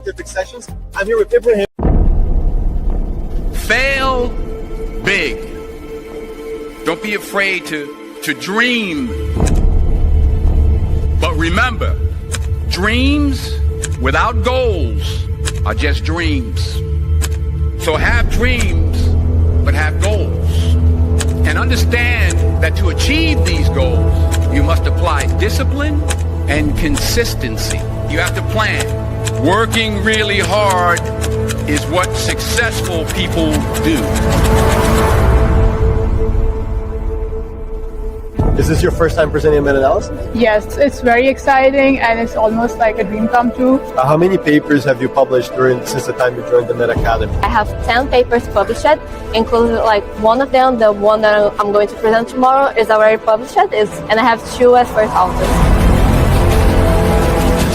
scientific sessions. I'm here with Ibrahim. Fail big. Don't be afraid to dream. But remember, dreams without goals are just dreams. So have dreams, but have goals. And understand that to achieve these goals, you must apply discipline and consistency. You have to plan. Working really hard is what successful people do. Is this your first time presenting a meta-analysis? Yes, it's very exciting and it's almost like a dream come true. How many papers have you published since the time you joined the Med Academy? I have 10 papers published, including like one of them, the one that I'm going to present tomorrow is already published, and I have 2 as first authors.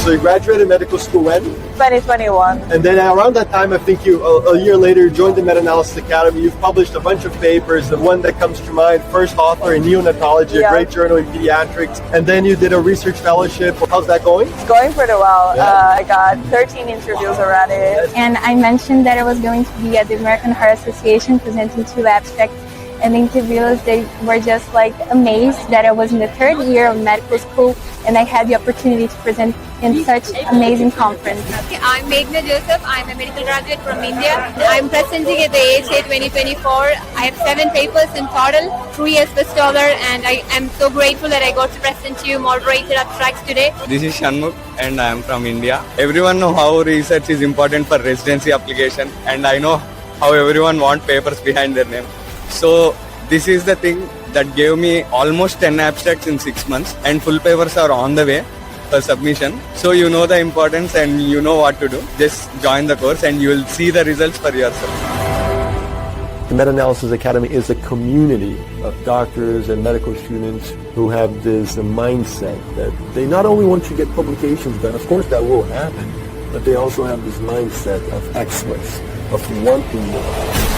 So you graduated medical school when? 2021. And then around that time, I think you, a year later, joined the Meta-Analysis Academy. You've published a bunch of papers. The one that comes to mind, first author in neonatology, a great journal in pediatrics. And then you did a research fellowship. How's that going? It's going pretty well. I got 13 interviews already. And I mentioned that I was going to be at the American Heart Association presenting 2 abstracts. And the interviewers, they were just like amazed that I was in the 3rd year of medical school and I had the opportunity to present in such amazing conference. I'm Meghna Joseph. I'm a medical graduate from India. I'm presenting at the AHA 2024. I have 7 papers in total, 3 as first author, and I am so grateful that I got to present to you moderated abstracts today. This is Shanmugh and I am from India. Everyone knows how research is important for residency application, and I know how everyone wants papers behind their name. So this is the thing that gave me almost 10 abstracts in 6 months, and full papers are on the way for submission. So you know the importance and you know what to do. Just join the course and you will see the results for yourself. The Meta-Analysis Academy is a community of doctors and medical students who have this mindset that they not only want to get publications done, of course that will happen, but they also have this mindset of excellence, of wanting more.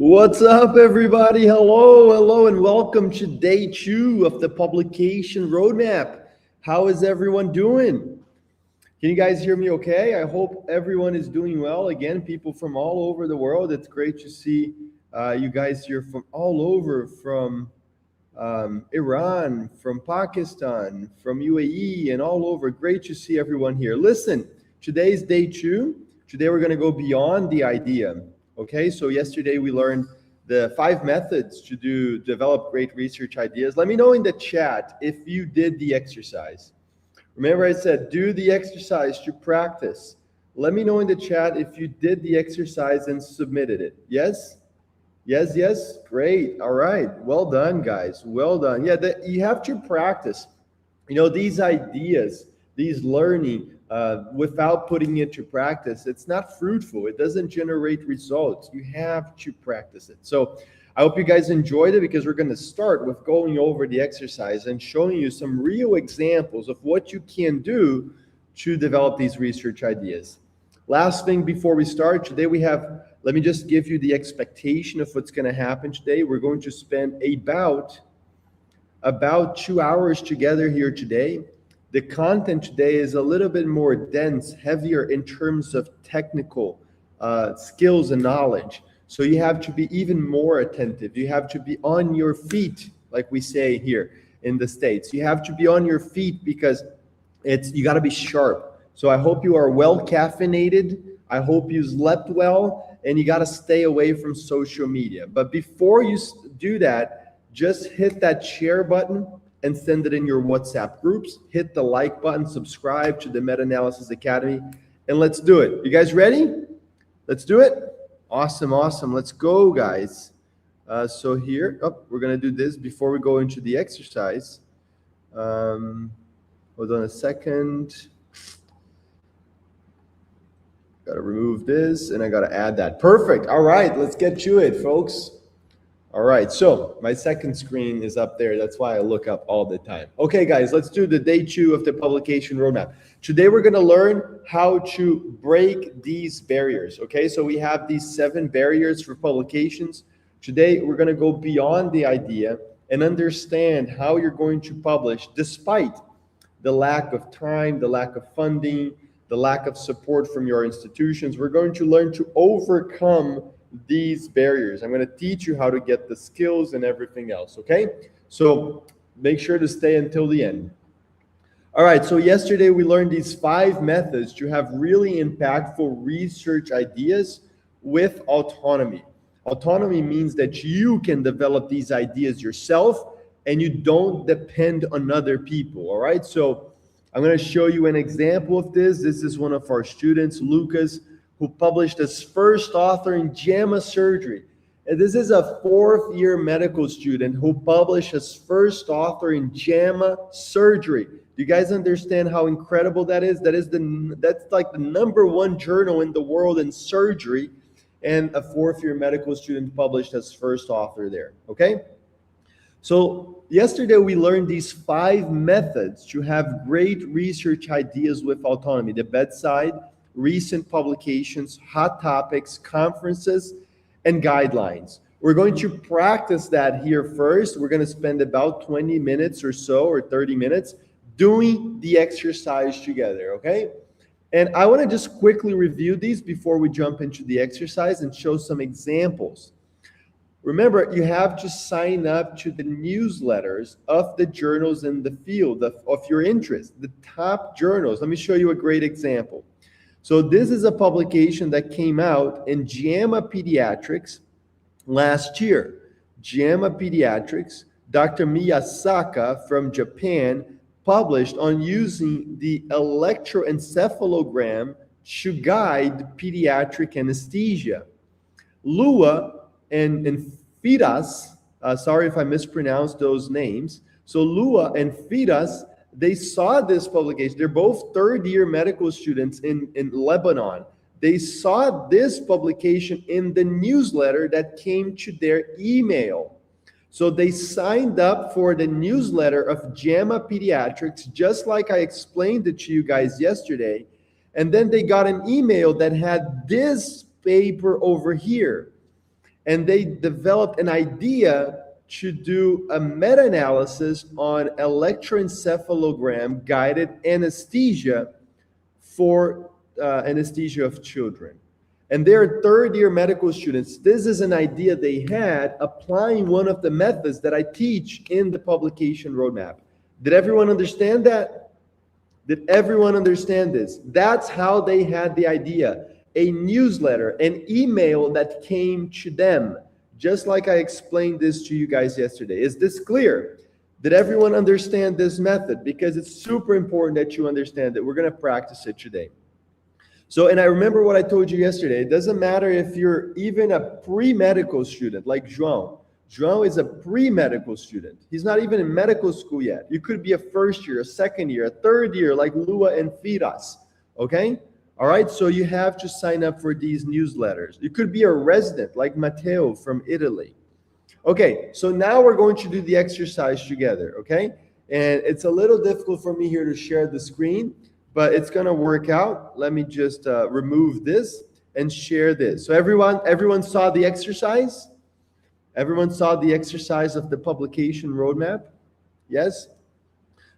What's up, everybody? Hello, and welcome to day 2 of the publication roadmap. How is everyone doing? Can you guys hear me okay? I hope everyone is doing well. Again, people from all over the world. It's great to see you guys here from all over, from Iran, from Pakistan, from UAE, and all over. Great to see everyone here. Listen, today's day 2. Today we're going to go beyond the idea. Okay, so yesterday we learned the 5 methods to develop great research ideas. Let me know in the chat if you did the exercise. Remember I said do the exercise to practice. Let me know in the chat if you did the exercise and submitted it. Yes? Yes? Great. All right. Well done, guys. Well done. Yeah, you have to practice. You know, these ideas, these learning, without putting it to practice, it's not fruitful. It doesn't generate results. You have to practice it. So I hope you guys enjoyed it, because we're going to start with going over the exercise and showing you some real examples of what you can do to develop these research ideas. Last thing before we start, today we have, let me just give you the expectation of what's going to happen today. We're going to spend about 2 hours together here today. The content today is a little bit more dense, heavier in terms of technical skills and knowledge. So you have to be even more attentive. You have to be on your feet, like we say here in the States. You have to be on your feet because you got to be sharp. So I hope you are well caffeinated. I hope you slept well, and you got to stay away from social media. But before you do that, just hit that share button and send it in your WhatsApp groups. Hit the like button, subscribe to the Meta-Analysis Academy, and let's do it. You guys ready? Let's do it. Awesome. Let's go, guys. So here, we're going to do this before we go into the exercise. Hold on a second. Got to remove this, and I got to add that. Perfect. All right, let's get to it, folks. All right, so my second screen is up there. That's why I look up all the time. Okay, guys, let's do the day 2 of the publication roadmap. Today, we're going to learn how to break these barriers. Okay, so we have these 7 barriers for publications. Today, we're going to go beyond the idea and understand how you're going to publish despite the lack of time, the lack of funding, the lack of support from your institutions. We're going to learn to overcome these barriers. I'm going to teach you how to get the skills and everything else, okay? So make sure to stay until the end. All right, so yesterday we learned these 5 methods to have really impactful research ideas with autonomy. Autonomy means that you can develop these ideas yourself and you don't depend on other people, all right? So I'm going to show you an example of this. This is one of our students, Lucas, who published as first author in JAMA Surgery. And this is a 4th-year medical student who published as first author in JAMA Surgery. Do you guys understand how incredible that is? That's like the #1 journal in the world in surgery, and a 4th-year medical student published as first author there, okay? So yesterday we learned these 5 methods to have great research ideas with autonomy: the bedside, recent publications, hot topics, conferences, and guidelines. We're going to practice that here first. We're going to spend about 20 minutes or so, or 30 minutes, doing the exercise together, okay? And I want to just quickly review these before we jump into the exercise and show some examples. Remember, you have to sign up to the newsletters of the journals in the field of your interest, the top journals. Let me show you a great example. So this is a publication that came out in JAMA Pediatrics last year. JAMA Pediatrics, Dr. Miyasaka from Japan published on using the electroencephalogram to guide pediatric anesthesia. Lua and Fidas, sorry if I mispronounced those names. So Lua and Fidas, they saw this publication. They're both 3rd-year medical students in Lebanon. They saw this publication in the newsletter that came to their email. So they signed up for the newsletter of JAMA Pediatrics, just like I explained it to you guys yesterday. And then they got an email that had this paper over here. And they developed an idea to do a meta-analysis on electroencephalogram guided anesthesia for anesthesia of children. And they're 3rd-year medical students. This is an idea they had applying one of the methods that I teach in the publication roadmap. Did everyone understand that? Did everyone understand this? That's how they had the idea. A newsletter, an email that came to them, just like I explained this to you guys yesterday. Is this clear? Did everyone understand this method? Because it's super important that you understand it. We're going to practice it today. So, and I remember what I told you yesterday. It doesn't matter if you're even a pre-medical student like João. João is a pre-medical student. He's not even in medical school yet. You could be a 1st year, a 2nd year, a 3rd year like Lua and Firas, okay? All right, so you have to sign up for these newsletters. You could be a resident like Matteo from Italy. Okay, so now we're going to do the exercise together, okay? And it's a little difficult for me here to share the screen, but it's going to work out. Let me just remove this and share this. So everyone saw the exercise? Everyone saw the exercise of the publication roadmap? Yes?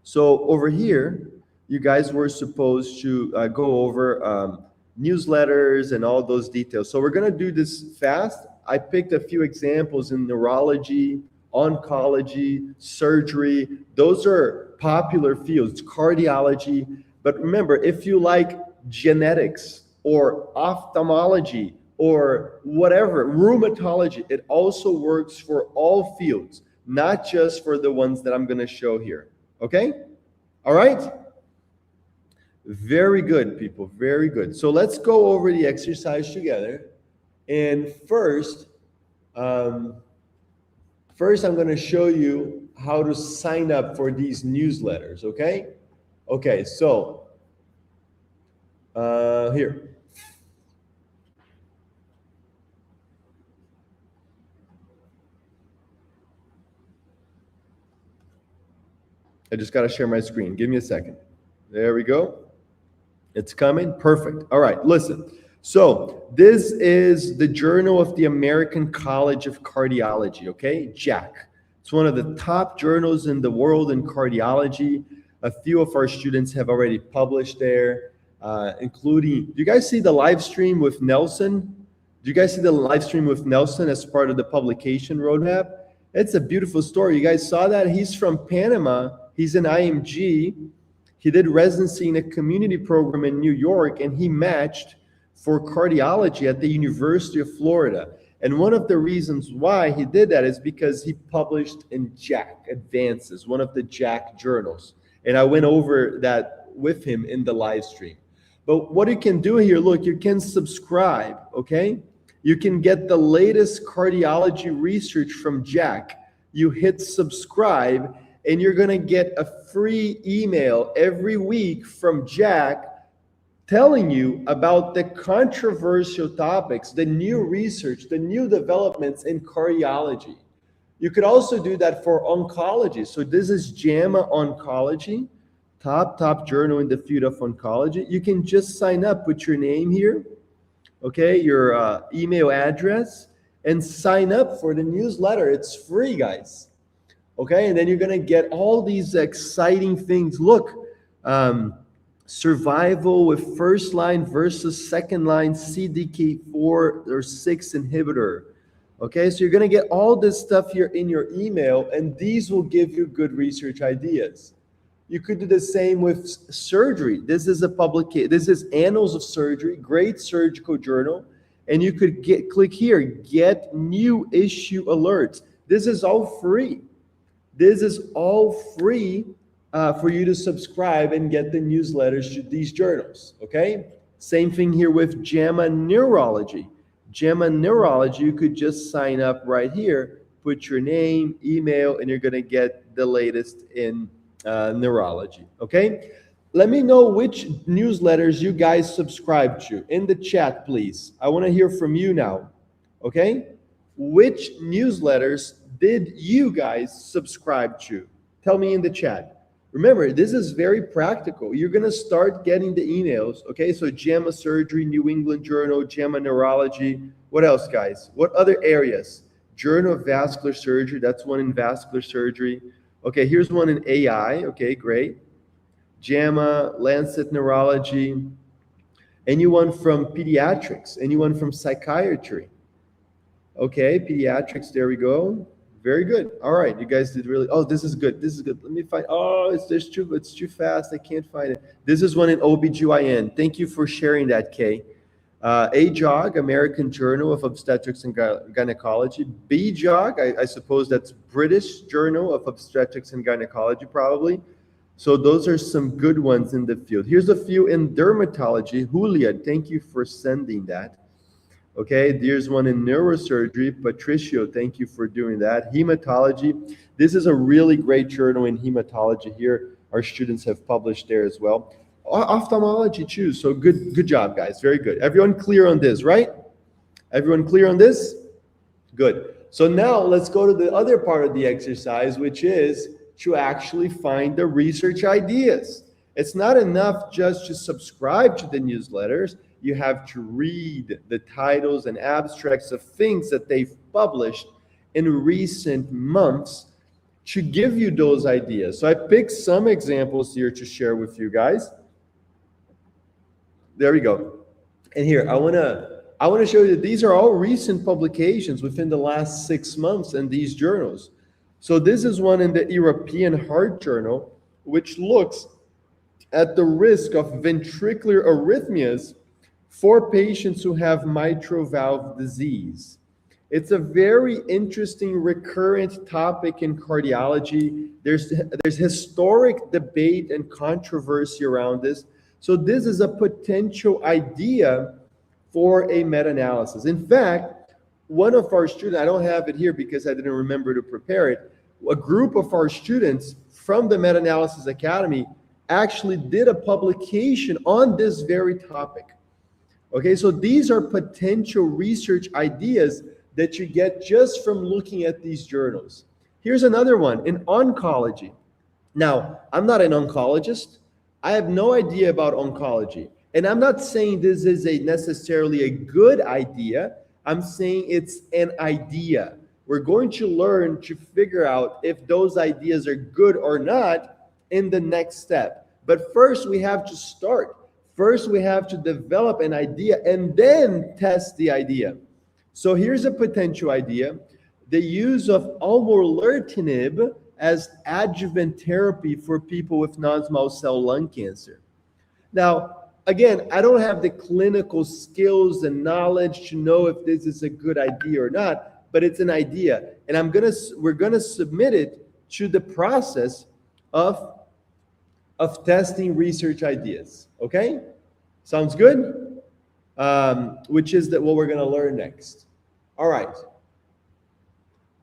So over here, you guys were supposed to go over newsletters and all those details. So we're going to do this fast. I picked a few examples in neurology, oncology, surgery. Those are popular fields, cardiology. But remember, if you like genetics or ophthalmology or whatever, rheumatology, it also works for all fields, not just for the ones that I'm going to show here. Okay? All right? Very good, people. Very good. So let's go over the exercise together. And first I'm going to show you how to sign up for these newsletters, okay? Okay, so here. I just got to share my screen. Give me a second. There we go. It's coming. Perfect. All right, listen. So this is the Journal of the American College of Cardiology, okay? JACC. It's one of the top journals in the world in cardiology. A few of our students have already published there, including, do you guys see the live stream with Nelson? Do you guys see the live stream with Nelson as part of the publication roadmap? It's a beautiful story. You guys saw that? He's from Panama. He's an IMG. He did residency in a community program in New York, and he matched for cardiology at the University of Florida. And one of the reasons why he did that is because he published in JACC Advances, one of the JACC journals. And I went over that with him in the live stream. But what you can do here, look, you can subscribe, okay? You can get the latest cardiology research from JACC. You hit subscribe, and you're gonna get a free email every week from JACC telling you about the controversial topics, the new research, the new developments in cardiology. You could also do that for oncology. So this is JAMA Oncology, top journal in the field of oncology. You can just sign up with your name here, okay, your email address, and sign up for the newsletter. It's free, guys. Okay, and then you're gonna get all these exciting things. Look, survival with first line versus second line CDK4 or 6 inhibitor. Okay, so you're gonna get all this stuff here in your email, and these will give you good research ideas. You could do the same with surgery. This is a publication. This is Annals of Surgery, great surgical journal, and you could click here, get new issue alerts. This is all free. This is all free for you to subscribe and get the newsletters to these journals, okay? Same thing here with JAMA Neurology. JAMA Neurology, you could just sign up right here, put your name, email, and you're gonna get the latest in neurology, okay? Let me know which newsletters you guys subscribe to in the chat, please. I wanna hear from you now, okay? Which newsletters did you guys subscribe to? Tell me in the chat. Remember, this is very practical. You're gonna start getting the emails, okay? So JAMA Surgery, New England Journal, JAMA Neurology. What else, guys? What other areas? Journal of Vascular Surgery, that's one in vascular surgery. Okay, here's one in AI, okay, great. JAMA, Lancet Neurology. Anyone from pediatrics? Anyone from psychiatry? Okay, pediatrics, there we go. Very good. All right, you guys did really, oh, this is good. This is good. Let me find, oh, it's too fast. I can't find it. This is one in OBGYN. Thank you for sharing that, Kay. AJOG, American Journal of Obstetrics and Gynecology. BJOG, I suppose that's British Journal of Obstetrics and Gynecology, probably. So those are some good ones in the field. Here's a few in dermatology. Julia, thank you for sending that. Okay, there's one in neurosurgery. Patricio, thank you for doing that. Hematology. This is a really great journal in hematology here. Our students have published there as well. Ophthalmology too. So good job, guys. Very good. Everyone clear on this, right? Everyone clear on this? Good. So now let's go to the other part of the exercise, which is to actually find the research ideas. It's not enough just to subscribe to the newsletters. You have to read the titles and abstracts of things that they've published in recent months to give you those ideas. So I picked some examples here to share with you guys. There we go. And here, I wanna show you that these are all recent publications within the last 6 months in these journals. So this is one in the European Heart Journal, which looks at the risk of ventricular arrhythmias for patients who have mitral valve disease. It's a very interesting recurrent topic in cardiology. There's historic debate and controversy around this. So this is a potential idea for a meta-analysis. In fact, one of our students, I don't have it here because I didn't remember to prepare it, a group of our students from the Meta-Analysis Academy actually did a publication on this very topic. Okay, so these are potential research ideas that you get just from looking at these journals. Here's another one in oncology. Now, I'm not an oncologist. I have no idea about oncology. And I'm not saying this is necessarily a good idea. I'm saying it's an idea. We're going to learn to figure out if those ideas are good or not in the next step. But first, we have to start. First, we have to develop an idea and then test the idea. So here's a potential idea. The use of aumolertinib as adjuvant therapy for people with non-small cell lung cancer. Now, again, I don't have the clinical skills and knowledge to know if this is a good idea or not, but it's an idea. And we're gonna submit it to the process of testing research ideas, okay? Sounds good? Which is what we're gonna learn next. All right.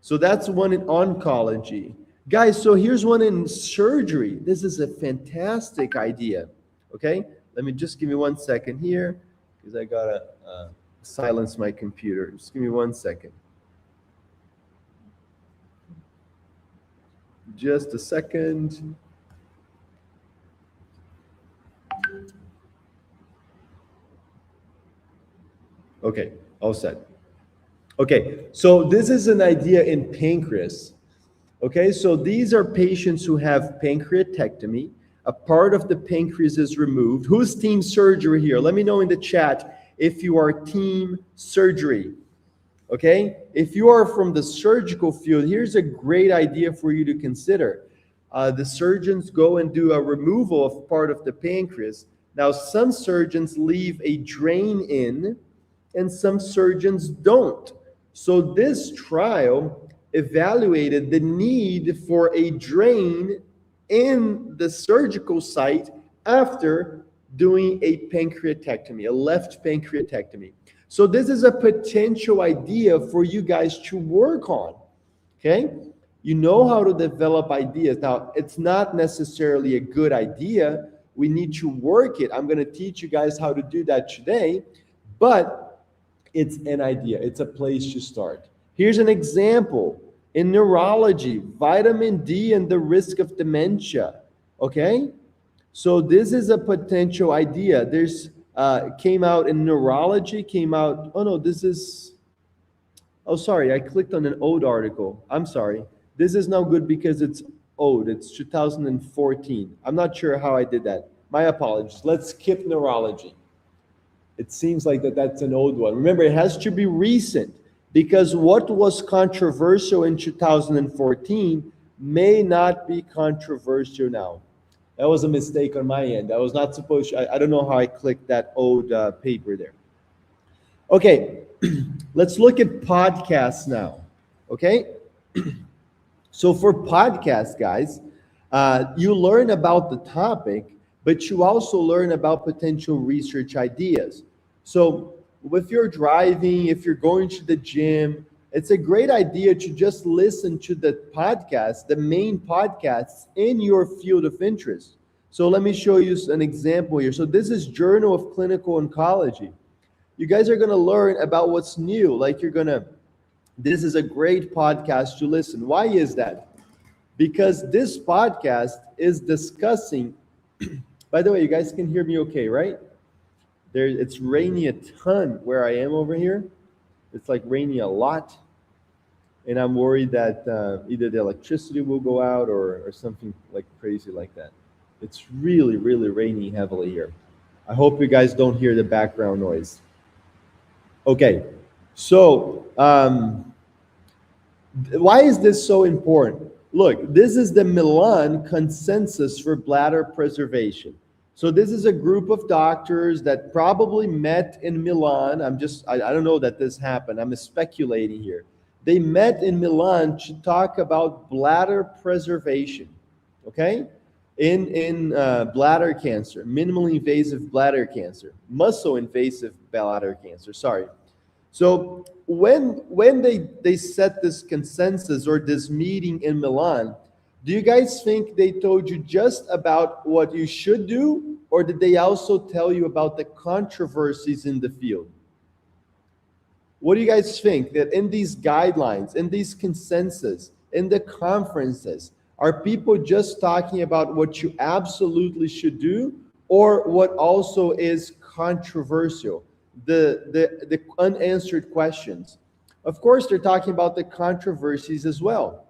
So that's one in oncology. Guys, so here's one in surgery. This is a fantastic idea, okay? Let me just give me 1 second here because I gotta silence my computer. Just give me 1 second. Just a second. Okay, all set. Okay, so this is an idea in pancreas. Okay, so these are patients who have pancreatectomy. A part of the pancreas is removed. Who's team surgery here? Let me know in the chat if you are team surgery. Okay, if you are from the surgical field, here's a great idea for you to consider. The surgeons go and do a removal of part of the pancreas. Now, some surgeons leave a drain in, and some surgeons don't. So this trial evaluated the need for a drain in the surgical site after doing a pancreatectomy, a left pancreatectomy. So this is a potential idea for you guys to work on, okay? You know how to develop ideas. Now, it's not necessarily a good idea. We need to work it. I'm gonna teach you guys how to do that today, but it's an idea. It's a place to start. Here's an example. In neurology, vitamin D and the risk of dementia, okay? So this is a potential idea. There's, came out in neurology, sorry, I clicked on an old article. I'm sorry. This is now good because it's old. It's 2014. I'm not sure how I did that. My apologies. Let's skip neurology. It seems like that's an old one. Remember, it has to be recent because what was controversial in 2014 may not be controversial now. That was a mistake on my end. I was not supposed to, I don't know how I clicked that old paper there. Okay, let's look at podcasts now, okay? So for podcasts, guys, you learn about the topic, but you also learn about potential research ideas. So if you're driving, if you're going to the gym, it's a great idea to just listen to the podcast, the main podcasts in your field of interest. So let me show you an example here. So this is Journal of Clinical Oncology. You guys are going to learn about what's new. Like this is a great podcast to listen. Why is that? Because this podcast is discussing, by the way, you guys can hear me okay, right? It's raining a ton where I am over here. It's like raining a lot. And I'm worried that either the electricity will go out or something like crazy like that. It's really, really raining heavily here. I hope you guys don't hear the background noise. Okay, so why is this so important? Look, this is the Milan consensus for bladder preservation. So this is a group of doctors that probably met in Milan. I don't know that this happened. I'm speculating here. They met in Milan to talk about bladder preservation, okay? In bladder cancer, minimally invasive bladder cancer, muscle invasive bladder cancer, sorry. So when they set this consensus or this meeting in Milan, do you guys think they told you just about what you should do, or did they also tell you about the controversies in the field? What do you guys think that in these guidelines, in these consensus, in the conferences, are people just talking about what you absolutely should do, or what also is controversial, the unanswered questions? Of course, they're talking about the controversies as well.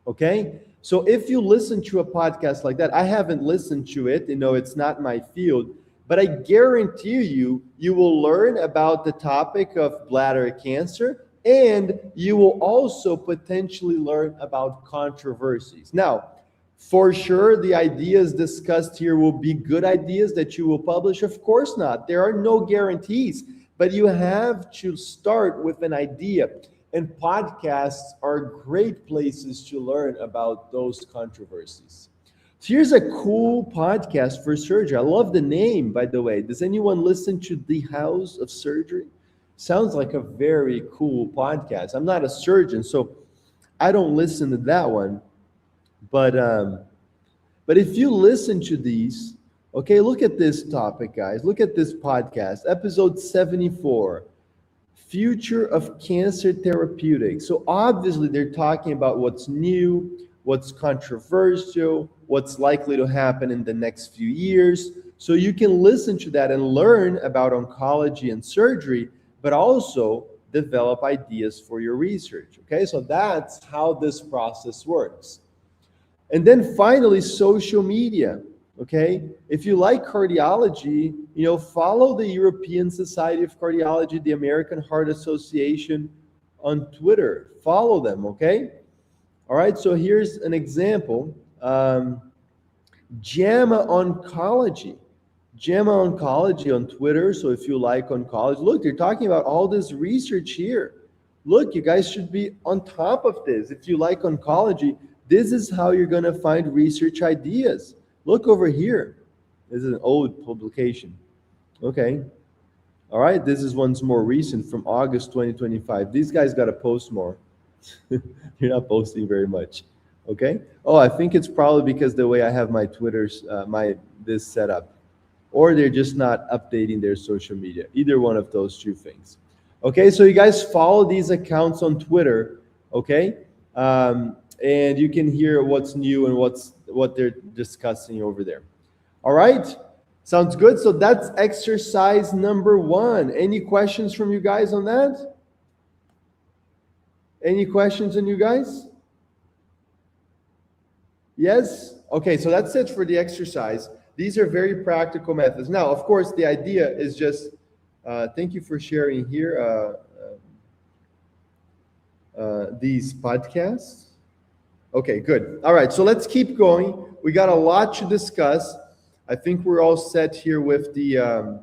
Okay? So if you listen to a podcast like that, I haven't listened to it, it's not my field, but I guarantee you, you will learn about the topic of bladder cancer, and you will also potentially learn about controversies. Now, for sure, the ideas discussed here will be good ideas that you will publish. Of course not. There are no guarantees, but you have to start with an idea. And podcasts are great places to learn about those controversies. So here's a cool podcast for surgery. I love the name, by the way. Does anyone listen to The House of Surgery? Sounds like a very cool podcast. I'm not a surgeon, so I don't listen to that one. But if you listen to these, okay, look at this topic, guys. Look at this podcast, episode 74, Future of Cancer Therapeutics. So obviously they're talking about what's new, what's controversial, what's likely to happen in the next few years. So you can listen to that and learn about oncology and surgery, but also develop ideas for your research. Okay, so that's how this process works. And then finally, social media. Okay, if you like cardiology, follow the European Society of Cardiology, the American Heart Association on Twitter. Follow them, okay? All right, so here's an example. JAMA Oncology. JAMA Oncology on Twitter. So if you like oncology, look, they're talking about all this research here. Look, you guys should be on top of this. If you like oncology, this is how you're going to find research ideas. Look over here. This is an old publication. Okay. All right. This is one's more recent from August 2025. These guys got to post more. You're not posting very much. Okay. Oh, I think it's probably because the way I have my Twitter's, this set up, or they're just not updating their social media. Either one of those two things. Okay. So you guys follow these accounts on Twitter. Okay. And you can hear what's new and what they're discussing over there. All right, sounds good. So that's exercise number 1. Any questions from you guys on that? Any questions on you guys? Yes? Okay, so that's it for the exercise. These are very practical methods. Now, of course, the idea is just, thank you for sharing here these podcasts. Okay, good. All right, so let's keep going. We got a lot to discuss. I think we're all set here with the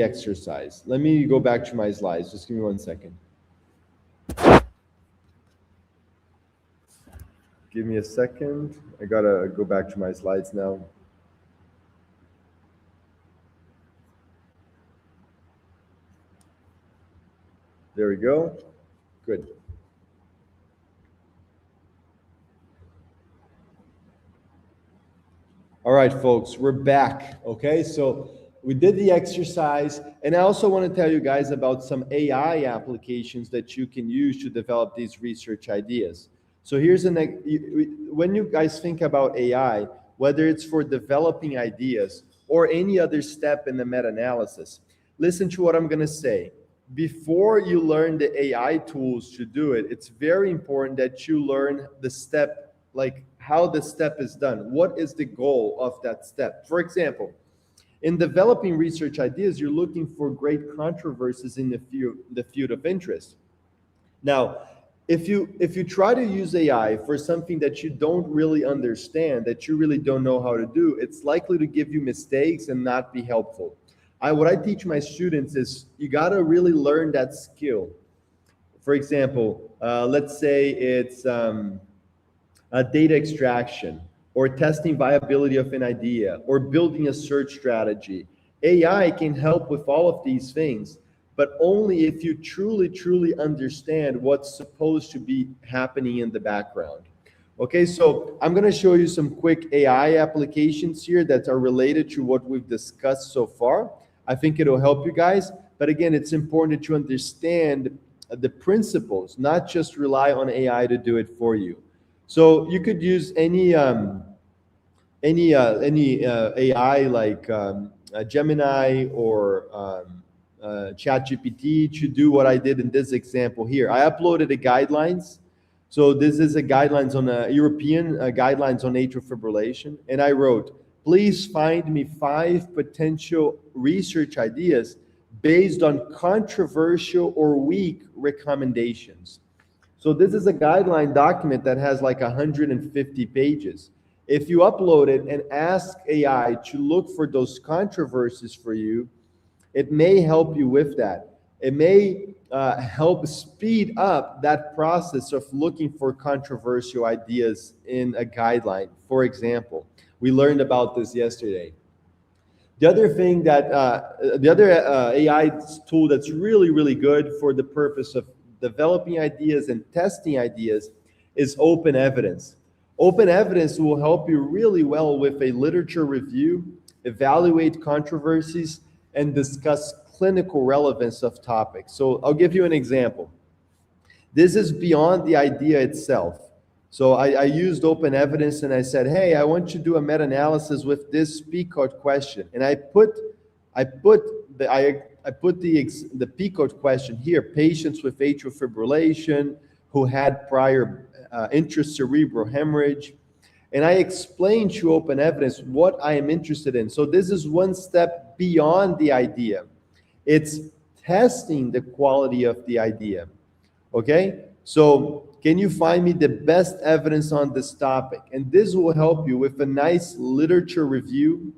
exercise. Let me go back to my slides. Just give me 1 second. Give me a second. I gotta go back to my slides now. There we go. Good. All right, folks, we're back. Okay, so we did the exercise, and I also want to tell you guys about some AI applications that you can use to develop these research ideas. So here's when you guys think about AI, whether it's for developing ideas or any other step in the meta-analysis, listen to what I'm going to say. Before you learn the AI tools to do it, it's very important that you learn the step, like how the step is done. What is the goal of that step? For example, in developing research ideas, you're looking for great controversies in the field of interest. Now, if you try to use AI for something that you don't really understand, that you really don't know how to do, it's likely to give you mistakes and not be helpful. What I teach my students is you got to really learn that skill. For example, let's say it's data extraction or testing viability of an idea or building a search strategy. AI can help with all of these things, but only if you truly, truly understand what's supposed to be happening in the background. Okay, so I'm going to show you some quick AI applications here that are related to what we've discussed so far. I think it'll help you guys. But again, it's important that you understand the principles, not just rely on AI to do it for you. So you could use any AI like Gemini or ChatGPT to do what I did in this example here. I uploaded the guidelines. So this is a guidelines on European guidelines on atrial fibrillation. And I wrote, please find me 5 potential research ideas based on controversial or weak recommendations. So this is a guideline document that has like 150 pages. If you upload it and ask AI to look for those controversies for you, it may help you with that. It may help speed up that process of looking for controversial ideas in a guideline. For example, we learned about this yesterday. The other thing that, the other AI tool that's really, really good for the purpose of developing ideas and testing ideas is open evidence. Open evidence will help you really well with a literature review, evaluate controversies, and discuss clinical relevance of topics. So I'll give you an example. This is beyond the idea itself. So I used open evidence and I said, hey, I want you to do a meta-analysis with this PCOT question. And I put the PCOT question here, patients with atrial fibrillation who had prior intracerebral hemorrhage. And I explained to open evidence what I am interested in. So this is one step beyond the idea. It's testing the quality of the idea. Okay? So can you find me the best evidence on this topic? And this will help you with a nice literature review.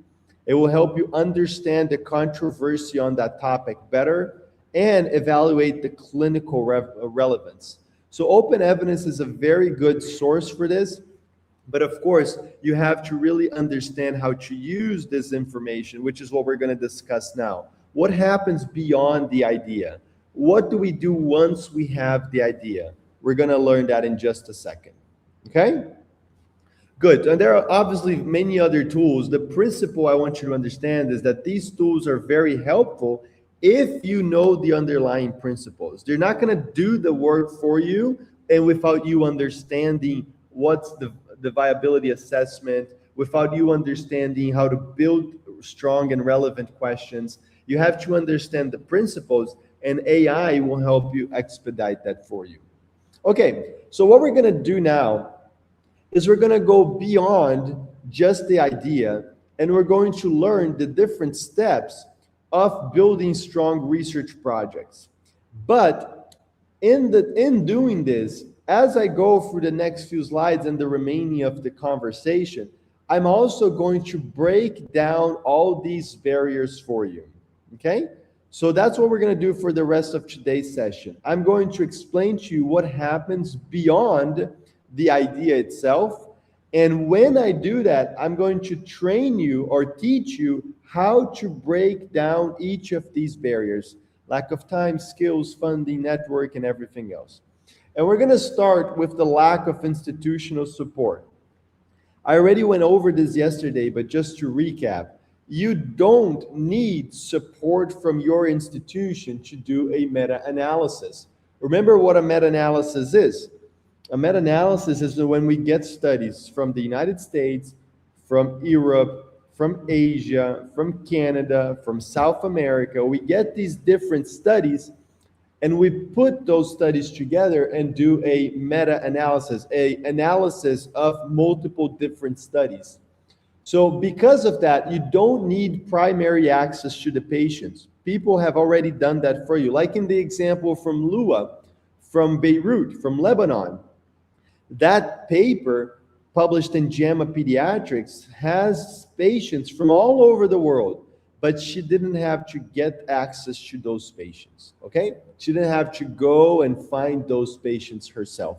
It will help you understand the controversy on that topic better and evaluate the clinical relevance. So open evidence is a very good source for this. But of course, you have to really understand how to use this information, which is what we're going to discuss now. What happens beyond the idea? What do we do once we have the idea? We're going to learn that in just a second. Okay? Good. And there are obviously many other tools. The principle I want you to understand is that these tools are very helpful if you know the underlying principles. They're not going to do the work for you and without you understanding what's the viability assessment, without you understanding how to build strong and relevant questions. You have to understand the principles, and AI will help you expedite that for you. Okay, so what we're going to do now is we're going to go beyond just the idea, and we're going to learn the different steps of building strong research projects. But in doing this, as I go through the next few slides and the remaining of the conversation, I'm also going to break down all these barriers for you, okay? So that's what we're going to do for the rest of today's session. I'm going to explain to you what happens beyond the idea itself. And when I do that, I'm going to train you or teach you how to break down each of these barriers: lack of time, skills, funding, network, and everything else. And we're going to start with the lack of institutional support. I already went over this yesterday, but just to recap, you don't need support from your institution to do a meta-analysis. Remember what a meta-analysis is. A meta-analysis is when we get studies from the United States, from Europe, from Asia, from Canada, from South America. We get these different studies and we put those studies together and do a meta-analysis, an analysis of multiple different studies. So because of that, you don't need primary access to the patients. People have already done that for you. Like in the example from Lua, from Beirut, from Lebanon. That paper published in JAMA Pediatrics has patients from all over the world, but she didn't have to get access to those patients, okay? She didn't have to go and find those patients herself.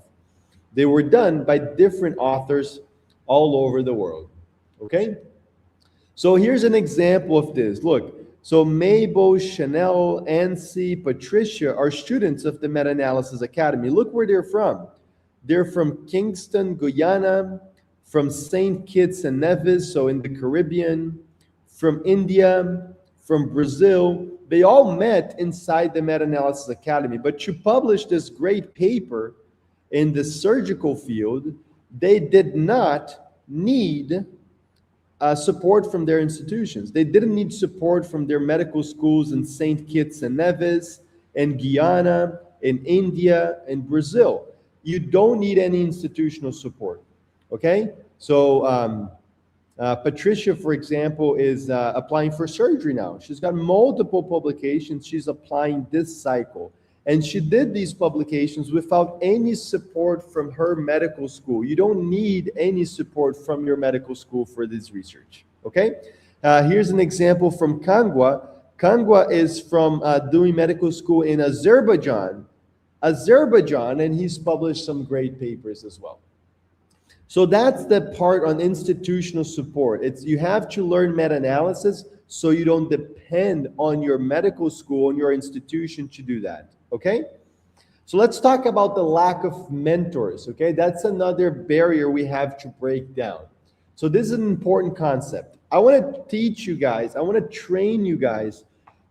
They were done by different authors all over the world, okay? So here's an example of this. Look, so Mabel, Chanel, Nancy, Patricia are students of the Meta-Analysis Academy. Look where they're from. They're from Kingston, Guyana, from St. Kitts and Nevis, so in the Caribbean, from India, from Brazil. They all met inside the Meta-Analysis Academy. But to publish this great paper in the surgical field, they did not need support from their institutions. They didn't need support from their medical schools in St. Kitts and Nevis, in Guyana, in India, in Brazil. You don't need any institutional support, okay? So Patricia, for example, is applying for surgery now. She's got multiple publications she's applying this cycle. And she did these publications without any support from her medical school. You don't need any support from your medical school for this research, okay? Here's an example from Kangwa. Kangwa is from doing medical school in Azerbaijan, and he's published some great papers as well. So that's the part on institutional support. You have to learn meta-analysis so you don't depend on your medical school and your institution to do that. Okay, so let's talk about the lack of mentors. Okay, that's another barrier we have to break down. So this is an important concept. I want to teach you guys, I want to train you guys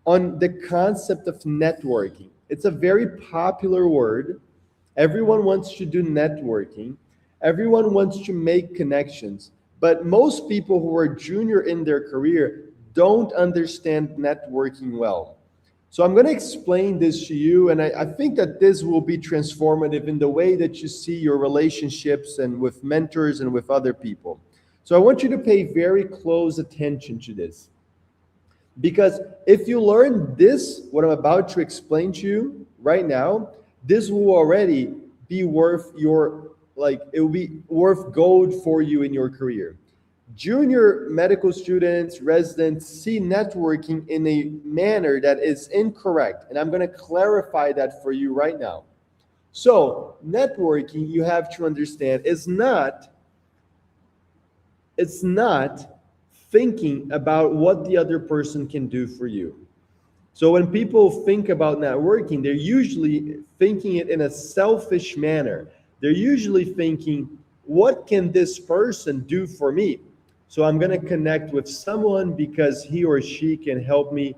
on the concept of networking. It's a very popular word. Everyone wants to do networking. Everyone wants to make connections. But most people who are junior in their career don't understand networking well. So I'm going to explain this to you, and I think that this will be transformative in the way that you see your relationships and with mentors and with other people. So I want you to pay very close attention to this. Because if you learn this, what I'm about to explain to you right now, this will already be worth your, it will be worth gold for you in your career. Junior medical students, residents see networking in a manner that is incorrect. And I'm going to clarify that for you right now. So networking, you have to understand, it's not thinking about what the other person can do for you. So when people think about networking, they're usually thinking it in a selfish manner. They're usually thinking, what can this person do for me? So I'm going to connect with someone because he or she can help me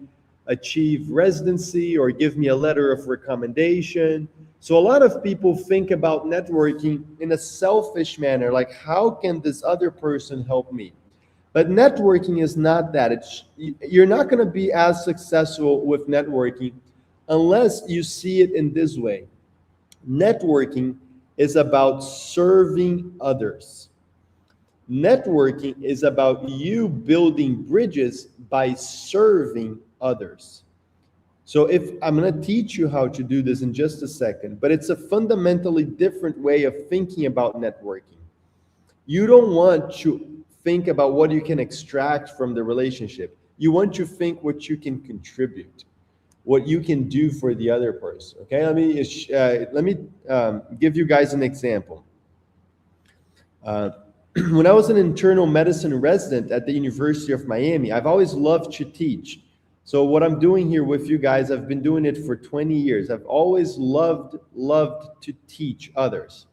achieve residency or give me a letter of recommendation. So a lot of people think about networking in a selfish manner, like how can this other person help me? But networking is not that. You're not going to be as successful with networking unless you see it in this way. Networking is about serving others. Networking is about you building bridges by serving others. So I'm going to teach you how to do this in just a second, but it's a fundamentally different way of thinking about networking. You don't want to think about what you can extract from the relationship. You want to think what you can contribute, what you can do for the other person. Okay, let me give you guys an example. When I was an internal medicine resident at the University of Miami, I've always loved to teach. So what I'm doing here with you guys, I've been doing it for 20 years. I've always loved to teach others.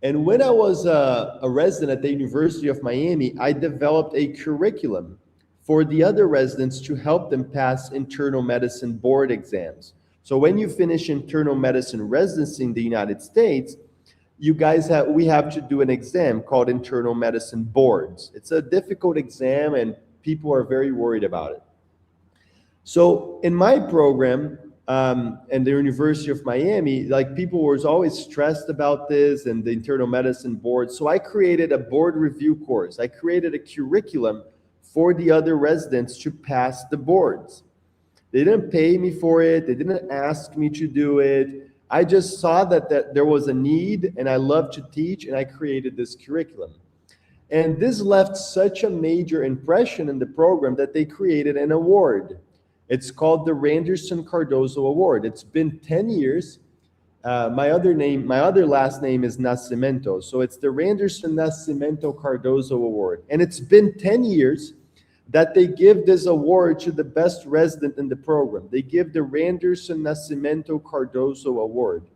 And when I was a resident at the University of Miami, I developed a curriculum for the other residents to help them pass internal medicine board exams. So when you finish internal medicine residency in the United States, we have to do an exam called internal medicine boards. It's a difficult exam and people are very worried about it. So in my program and the University of Miami, people were always stressed about this and the internal medicine board. So I created a board review course. I created a curriculum for the other residents to pass the boards. They didn't pay me for it. They didn't ask me to do it. I just saw that there was a need and I love to teach, and I created this curriculum. And this left such a major impression in the program that they created an award. It's called the Rhanderson Cardoso Award. It's been 10 years. My other last name is Nascimento. So it's the Rhanderson Nascimento Cardoso Award. And it's been 10 years that they give this award to the best resident in the program. They give the Rhanderson Nascimento Cardoso Award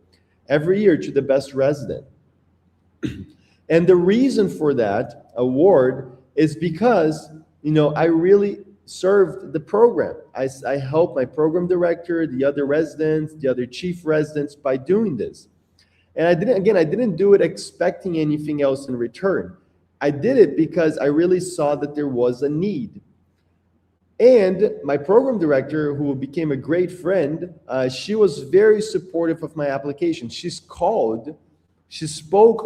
every year to the best resident. And the reason for that award is because, I really served the program. I helped my program director, the other residents, the other chief residents by doing this. And I didn't do it expecting anything else in return. I did it because I really saw that there was a need. And my program director, who became a great friend, she was very supportive of my application. She spoke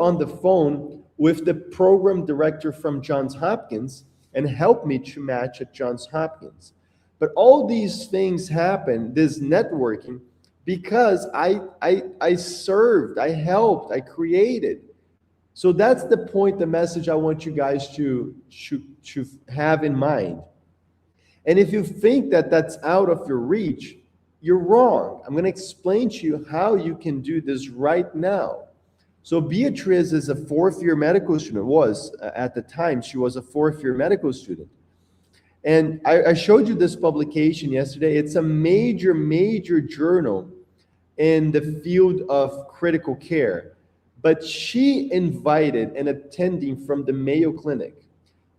on the phone with the program director from Johns Hopkins and helped me to match at Johns Hopkins. But all these things happen, this networking, because I served, I helped, I created. So that's the point, the message I want you guys to have in mind. And if you think that that's out of your reach, you're wrong. I'm going to explain to you how you can do this right now. So Beatriz is a fourth-year medical student, at the time, she was a fourth-year medical student. And I showed you this publication yesterday. It's a major, major journal in the field of critical care. But she invited an attending from the Mayo Clinic.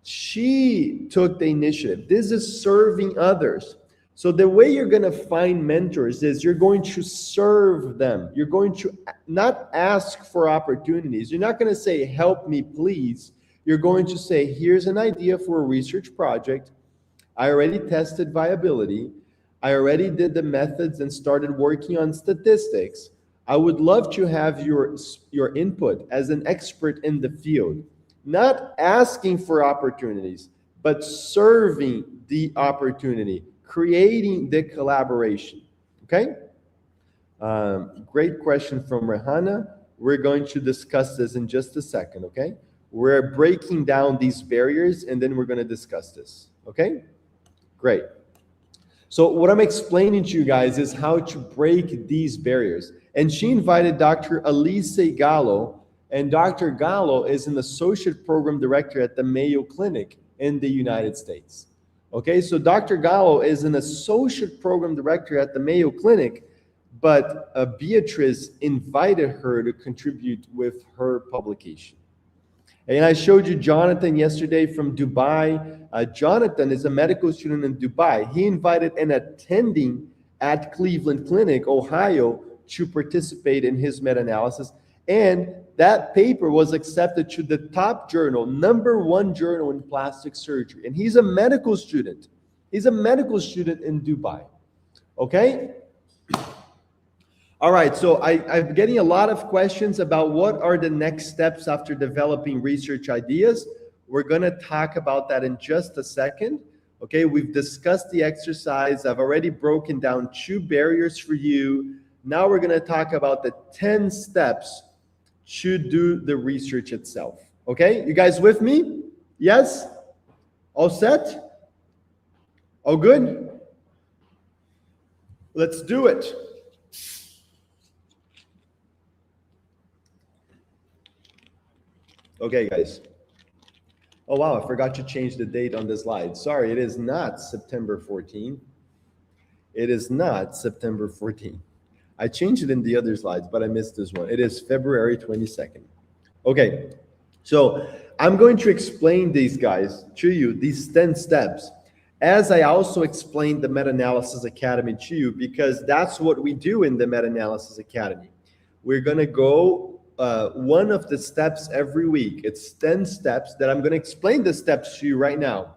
She took the initiative. This is serving others. So the way you're going to find mentors is you're going to serve them. You're going to not ask for opportunities. You're not going to say, help me, please. You're going to say, here's an idea for a research project. I already tested viability. I already did the methods and started working on statistics. I would love to have your input as an expert in the field. Not asking for opportunities, but serving the opportunity, creating the collaboration, okay? Great question from Rehana. We're going to discuss this in just a second, okay? We're breaking down these barriers and then we're gonna discuss this, okay? Great. So what I'm explaining to you guys is how to break these barriers. And she invited Dr. Alice Gallo, and Dr. Gallo is an associate program director at the Mayo Clinic in the United States. Okay, so Dr. Gallo is an associate program director at the Mayo Clinic, but Beatriz invited her to contribute with her publication. And I showed you Jonathan yesterday from Dubai. Jonathan is a medical student in Dubai. He invited an attending at Cleveland Clinic, Ohio, to participate in his meta-analysis. And that paper was accepted to the top journal, #1 journal in plastic surgery. And he's a medical student. He's a medical student in Dubai. Okay? All right, so I'm getting a lot of questions about what are the next steps after developing research ideas. We're going to talk about that in just a second. Okay, we've discussed the exercise. I've already broken down 2 barriers for you. Now we're going to talk about the 10 steps to do the research itself. Okay, you guys with me? Yes? All set? All good? Let's do it. Okay, guys. Oh, wow, I forgot to change the date on the slide. Sorry, it is not September 14. It is not September 14. I changed it in the other slides, but I missed this one. It is February 22nd. Okay, so I'm going to explain these guys to you, these 10 steps, as I also explained the Meta-Analysis Academy to you, because that's what we do in the Meta-Analysis Academy. We're going to go one of the steps every week. It's 10 steps that I'm going to explain the steps to you right now.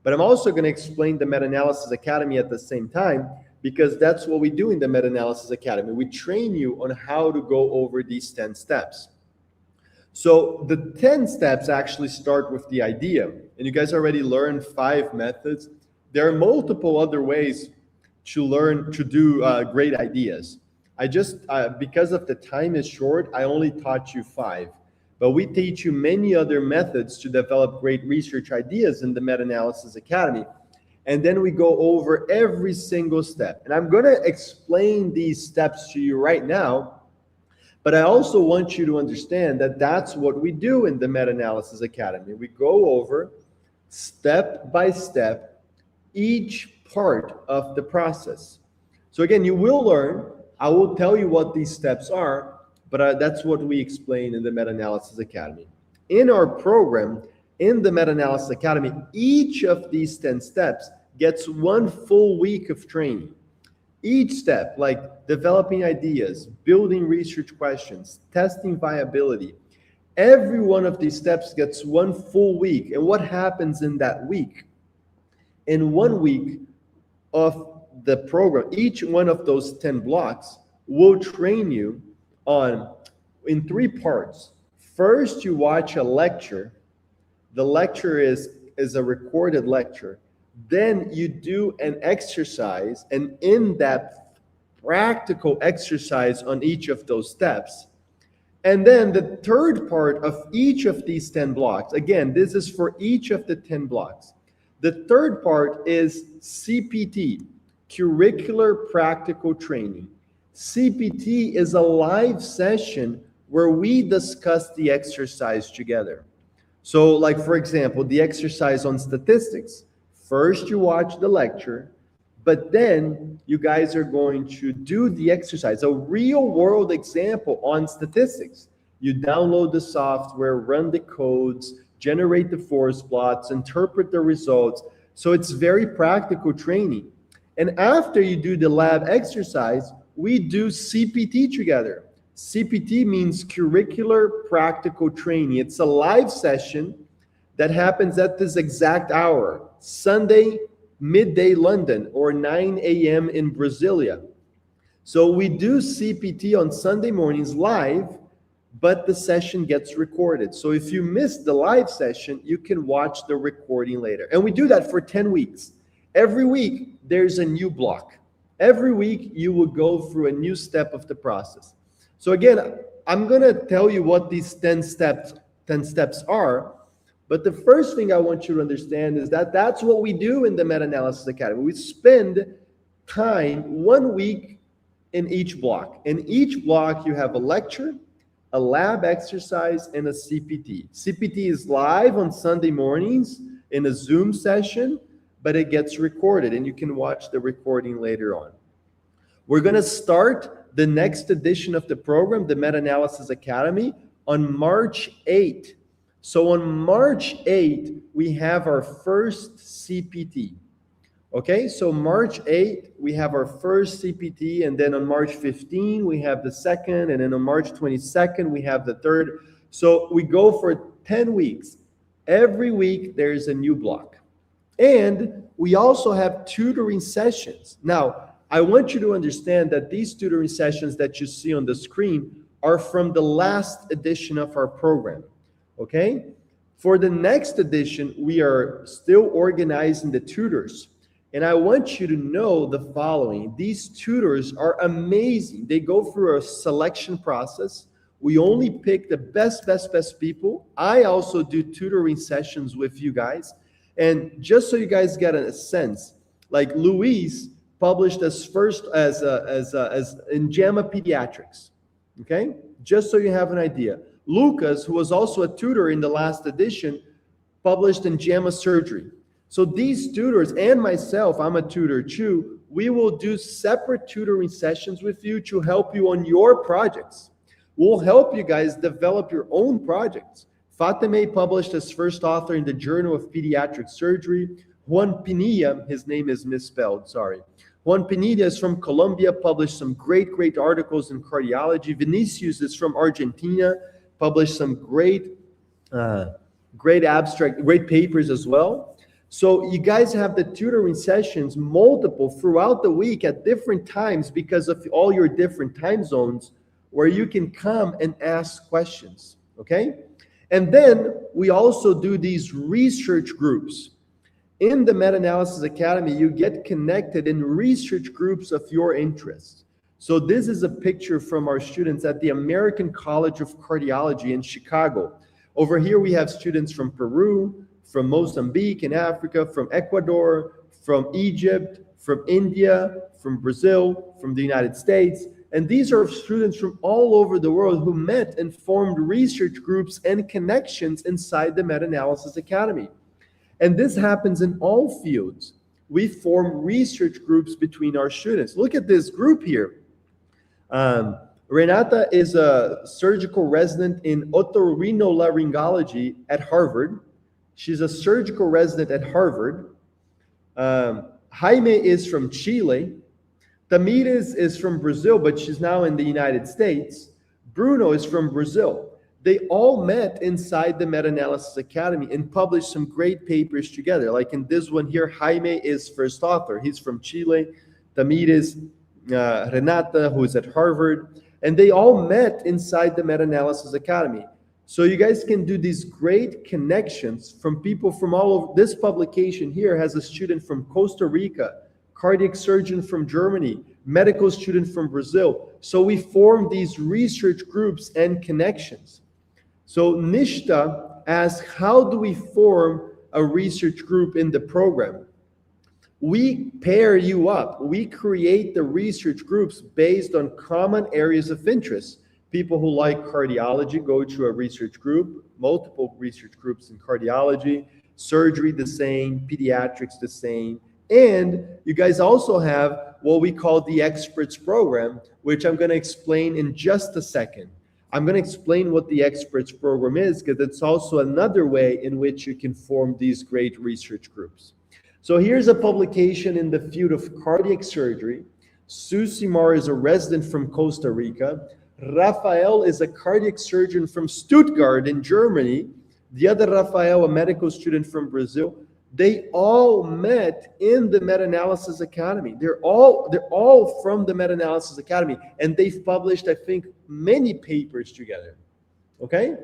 But I'm also going to explain the Meta-Analysis Academy at the same time, because that's what we do in the Meta-Analysis Academy. We train you on how to go over these 10 steps. So the 10 steps actually start with the idea. And you guys already learned 5 methods. There are multiple other ways to learn to do great ideas. I just, because of the time is short, I only taught you 5. But we teach you many other methods to develop great research ideas in the Meta-Analysis Academy. And then we go over every single step. And I'm going to explain these steps to you right now. But I also want you to understand that that's what we do in the Meta-Analysis Academy. We go over step by step each part of the process. So again, you will learn. I will tell you what these steps are, but that's what we explain in the Meta-Analysis Academy. In our program, in the Meta-Analysis Academy, each of these 10 steps gets 1 full week of training. Each step, like developing ideas, building research questions, testing viability, Every one of these steps gets 1 full week. And what happens in that week? In 1 week of the program, each one of those 10 blocks will train you in 3 parts. First, you watch a lecture. The lecture is a recorded lecture. Then you do an exercise, an in-depth practical exercise on each of those steps. And then the third part of each of these 10 blocks, again, this is for each of the 10 blocks. The third part is CPT, Curricular Practical Training. CPT is a live session where we discuss the exercise together. So like, for example, the exercise on statistics. First, you watch the lecture, but then you guys are going to do the exercise, a real world example on statistics. You download the software, run the codes, generate the force plots, interpret the results. So it's very practical training. And after you do the lab exercise, we do CPT together. CPT means Curricular Practical Training. It's a live session that happens at this exact hour, Sunday, midday London, or 9 a.m. in Brasilia. So we do CPT on Sunday mornings live, but the session gets recorded. So if you miss the live session, you can watch the recording later. And we do that for 10 weeks. Every week, there's a new block. Every week, you will go through a new step of the process. So again, I'm going to tell you what these 10 steps are. But the first thing I want you to understand is that that's what we do in the Meta-Analysis Academy. We spend time 1 week in each block. In each block, you have a lecture, a lab exercise, and a CPT. CPT is live on Sunday mornings in a Zoom session, but it gets recorded, and you can watch the recording later on. We're going to start the next edition of the program, the Meta-Analysis Academy, on March 8th. So on March 8th, we have our first CPT. Okay, so March 8th, we have our first CPT, and then on March 15, we have the second, and then on March 22nd, we have the third. So we go for 10 weeks. Every week, there's a new block. And we also have tutoring sessions. Now, I want you to understand that these tutoring sessions that you see on the screen are from the last edition of our program. Okay? For the next edition, we are still organizing the tutors. And I want you to know the following. These tutors are amazing. They go through a selection process. We only pick the best people. I also do tutoring sessions with you guys. And just so you guys get a sense, like Luis published as first in JAMA Pediatrics. Okay? Just so you have an idea. Lucas, who was also a tutor in the last edition, published in JAMA Surgery. So these tutors and myself, I'm a tutor too, we will do separate tutoring sessions with you to help you on your projects. We'll help you guys develop your own projects. Fatime published as first author in the Journal of Pediatric Surgery. Juan Pinilla, his name is misspelled, sorry. Juan Pinilla is from Colombia, published some great articles in cardiology. Vinicius is from Argentina, published some great papers as well. So you guys have the tutoring sessions multiple throughout the week at different times because of all your different time zones where you can come and ask questions, okay? And then we also do these research groups. In the Meta-Analysis Academy, you get connected in research groups of your interest. So this is a picture from our students at the American College of Cardiology in Chicago. Over here, we have students from Peru, from Mozambique in Africa, from Ecuador, from Egypt, from India, from Brazil, from the United States. And these are students from all over the world who met and formed research groups and connections inside the Meta-Analysis Academy. And this happens in all fields. We form research groups between our students. Look at this group here. Renata is a surgical resident in otorhinolaryngology at Harvard. She's a surgical resident at Harvard. Jaime is from Chile. Tamires is from Brazil, but she's now in the United States. Bruno is from Brazil. they all met inside the Meta-Analysis Academy and published some great papers together. Like in this one here, Jaime is first author. He's from Chile. Tamires, Renata, who is at Harvard. And they all met inside the Meta-Analysis Academy. So you guys can do these great connections from people from all over. This publication here has a student from Costa Rica, cardiac surgeon from Germany, medical student from Brazil. So we form these research groups and connections. So Nishta asked, how do we form a research group in the program? We pair you up. We create the research groups based on common areas of interest. People who like cardiology go to a research group, multiple research groups in cardiology, surgery the same, pediatrics the same. And you guys also have what we call the experts program, which I'm going to explain in just a second. I'm going to explain what the experts program is, because it's also another way in which you can form these great research groups. So here's a publication in the field of cardiac surgery. Susimar is a resident from Costa Rica. Rafael is a cardiac surgeon from Stuttgart in Germany. The other Rafael, a medical student from Brazil. They all met in the Meta-Analysis Academy. They're all from the Meta-Analysis Academy, and they've published, I think, many papers together. Okay?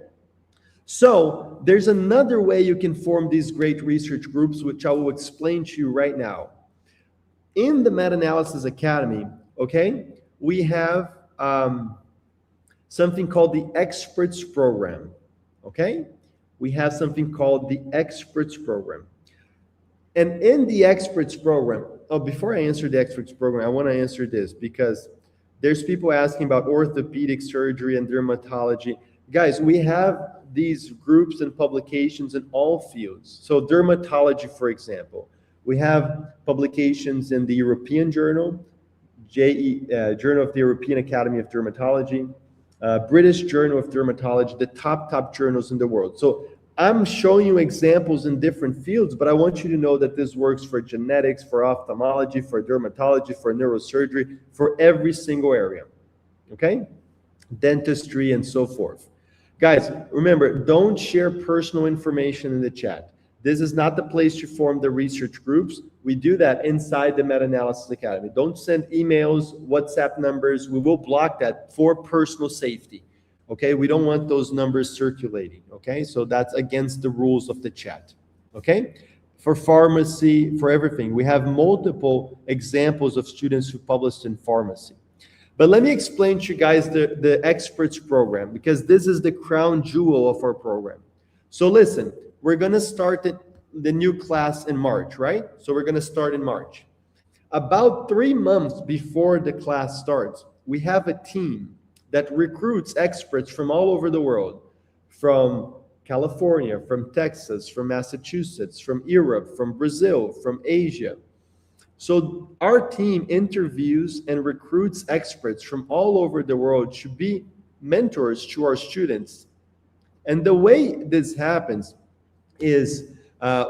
So there's another way you can form these great research groups, which I will explain to you right now. In the Meta-Analysis Academy, okay, we have something called the experts program. Okay? We have something called the experts program. And in the experts program, before I answer the experts program, I want to answer this, because there's people asking about orthopedic surgery and dermatology. Guys, we have these groups and publications in all fields. So dermatology, for example, we have publications in the European Journal, Journal of the European Academy of Dermatology, British Journal of Dermatology, the top journals in the world. So I'm showing you examples in different fields, but I want you to know that this works for genetics, for ophthalmology, for dermatology, for neurosurgery, for every single area, okay? Dentistry and so forth. Guys, remember, don't share personal information in the chat. This is not the place to form the research groups. We do that inside the Meta-Analysis Academy. Don't send emails, WhatsApp numbers. We will block that for personal safety. Okay, we don't want those numbers circulating. Okay, so that's against the rules of the chat. Okay, for pharmacy, for everything, we have multiple examples of students who published in pharmacy. But let me explain to you guys the experts program, because this is the crown jewel of our program. So listen, we're going to start the new class in March, right? So we're going to start in March. About 3 months before the class starts, we have a team that recruits experts from all over the world, from California, from Texas, from Massachusetts, from Europe, from Brazil, from Asia. So our team interviews and recruits experts from all over the world to be mentors to our students. And the way this happens is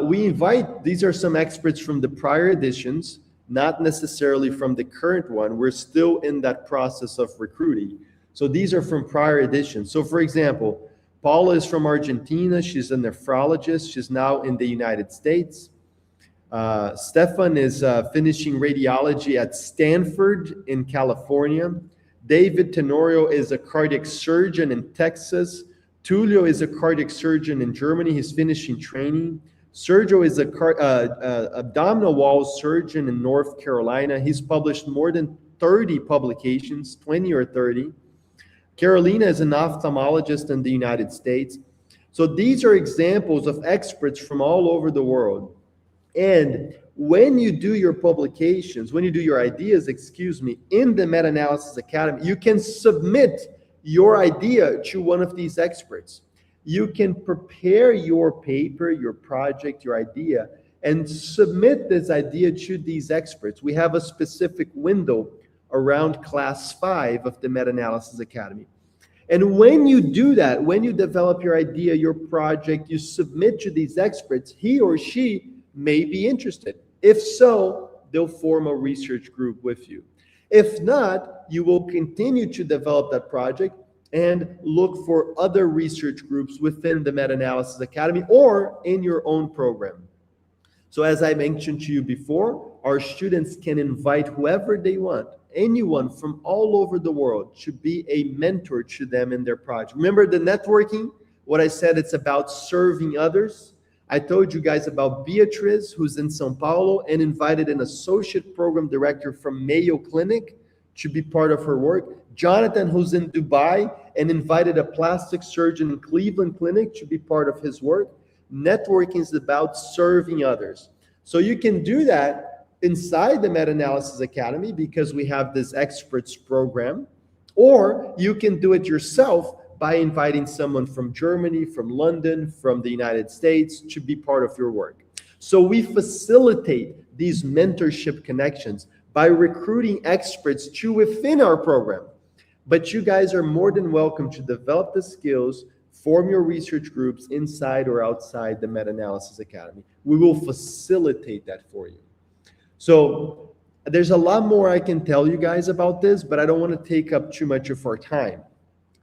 we invite, these are some experts from the prior editions, not necessarily from the current one. We're still in that process of recruiting. So these are from prior editions. So for example, Paula is from Argentina. She's a nephrologist. She's now in the United States. Stefan is finishing radiology at Stanford in California. David Tenorio is a cardiac surgeon in Texas. Tulio is a cardiac surgeon in Germany. He's finishing training. Sergio is a abdominal wall surgeon in North Carolina. He's published more than 30 publications, 20 or 30. Carolina is an ophthalmologist in the United States. So these are examples of experts from all over the world. And when you do your publications, when you do your ideas, in the Meta-Analysis Academy, you can submit your idea to one of these experts. You can prepare your paper, your project, your idea, and submit this idea to these experts. We have a specific window around class 5 of the Meta-Analysis Academy. And when you do that, when you develop your idea, your project, you submit to these experts, he or she may be interested. If so, they'll form a research group with you. If not, you will continue to develop that project and look for other research groups within the Meta-Analysis Academy or in your own program. So as I mentioned to you before, our students can invite whoever they want, anyone from all over the world, to be a mentor to them in their project. Remember the networking? What I said, it's about serving others. I told you guys about Beatriz, who's in Sao Paulo, and invited an associate program director from Mayo Clinic to be part of her work. Jonathan, who's in Dubai, and invited a plastic surgeon in Cleveland Clinic to be part of his work. Networking is about serving others. So you can do that inside the Meta-Analysis Academy because we have this experts program, or you can do it yourself by inviting someone from Germany, from London, from the United States to be part of your work. So we facilitate these mentorship connections by recruiting experts to within our program. But you guys are more than welcome to develop the skills, form your research groups inside or outside the Meta-Analysis Academy. We will facilitate that for you. So there's a lot more I can tell you guys about this, but I don't want to take up too much of our time.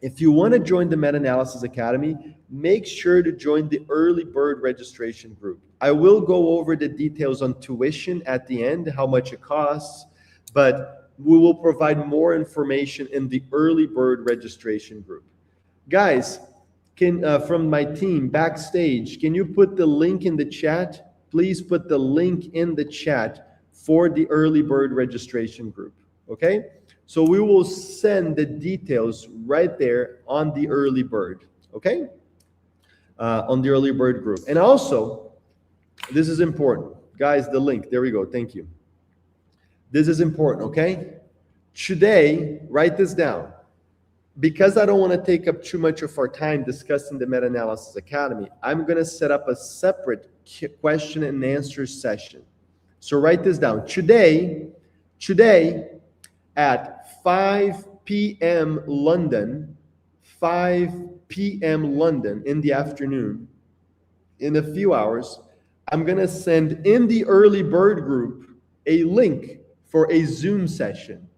If you want to join the Meta-Analysis Academy, make sure to join the early bird registration group. I will go over the details on tuition at the end, how much it costs, but we will provide more information in the early bird registration group. Guys, from my team backstage, can you put the link in the chat? Please put the link in the chat for the early bird registration group, okay? So we will send the details right there on the early bird, okay? On the early bird group. And also, this is important. Guys, the link, there we go, thank you. This is important, okay? Today, write this down. Because I don't want to take up too much of our time discussing the Meta-Analysis Academy, I'm going to set up a separate question and answer session. So write this down. Today at 5 p.m. London, 5 p.m. London in the afternoon, in a few hours, I'm going to send in the early bird group a link for a Zoom session.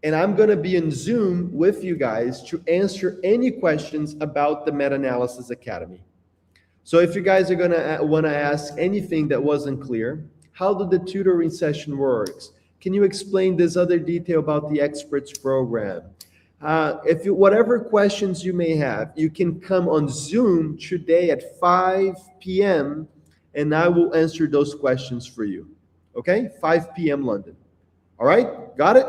And I'm going to be in Zoom with you guys to answer any questions about the Meta-Analysis Academy. So if you guys are going to want to ask anything that wasn't clear, how did the tutoring session works? Can you explain this other detail about the experts program? Whatever questions you may have, you can come on Zoom today at 5 p.m. and I will answer those questions for you. Okay? 5 p.m. London. All right? Got it?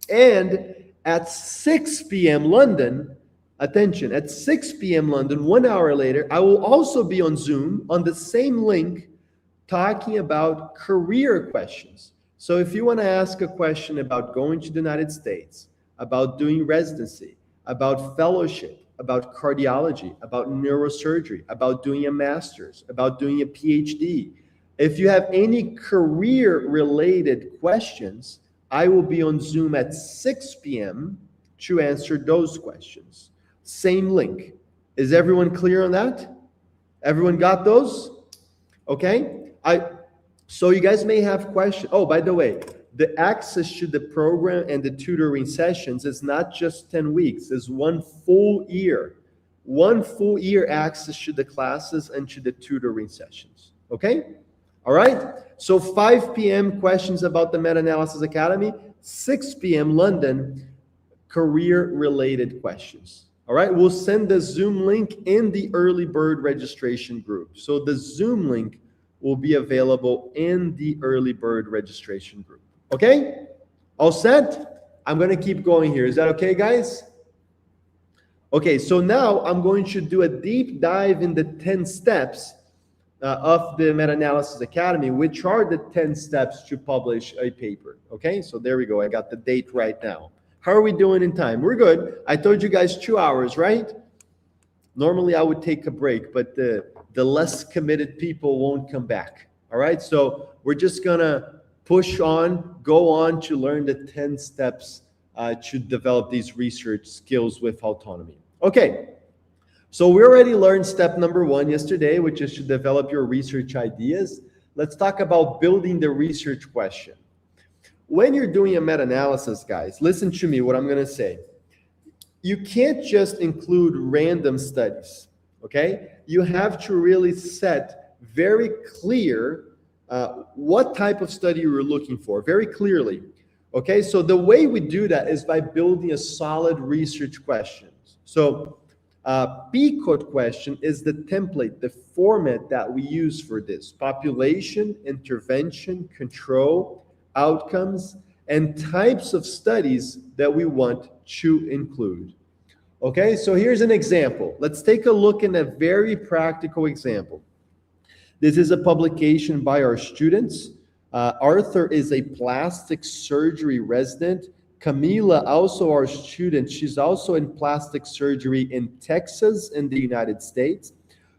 And at 6 p.m. London, attention, at 6 p.m. London, 1 hour later, I will also be on Zoom on the same link talking about career questions. So if you want to ask a question about going to the United States, about doing residency, about fellowship, about cardiology, about neurosurgery, about doing a master's, about doing a PhD, if you have any career-related questions, I will be on Zoom at 6 p.m. to answer those questions. Same link. Is everyone clear on that? Everyone got those? Okay. So you guys may have questions. Oh, by the way, the access to the program and the tutoring sessions is not just 10 weeks. It's 1 full year. 1 full year access to the classes and to the tutoring sessions. Okay? All right? So 5 p.m. questions about the Meta-Analysis Academy. 6 p.m. London, career-related questions. All right? We'll send the Zoom link in the early bird registration group. So the Zoom link will be available in the early bird registration group. Okay? All set? I'm going to keep going here. Is that okay, guys? Okay, so now I'm going to do a deep dive in the 10 steps of the Meta-Analysis Academy, which are the 10 steps to publish a paper. Okay, so there we go. I got the date right now. How are we doing in time? We're good. I told you guys 2 hours, right? Normally I would take a break, but the less committed people won't come back. All right, so we're just gonna push on, go on to learn the 10 steps to develop these research skills with autonomy. Okay, so we already learned step number 1 yesterday, which is to develop your research ideas. Let's talk about building the research question. When you're doing a meta-analysis, guys, listen to me, what I'm gonna say. you can't just include random studies, okay? You have to really set very clear what type of study you're looking for, very clearly. Okay, so the way we do that is by building a solid research question. So PCOT question is the template, the format that we use for this: population, intervention, control, outcomes, and types of studies that we want to include. Okay, so here's an example. Let's take a look at a very practical example. This is a publication by our students. Arthur is a plastic surgery resident. Camila, also our student, she's also in plastic surgery in Texas in the United States.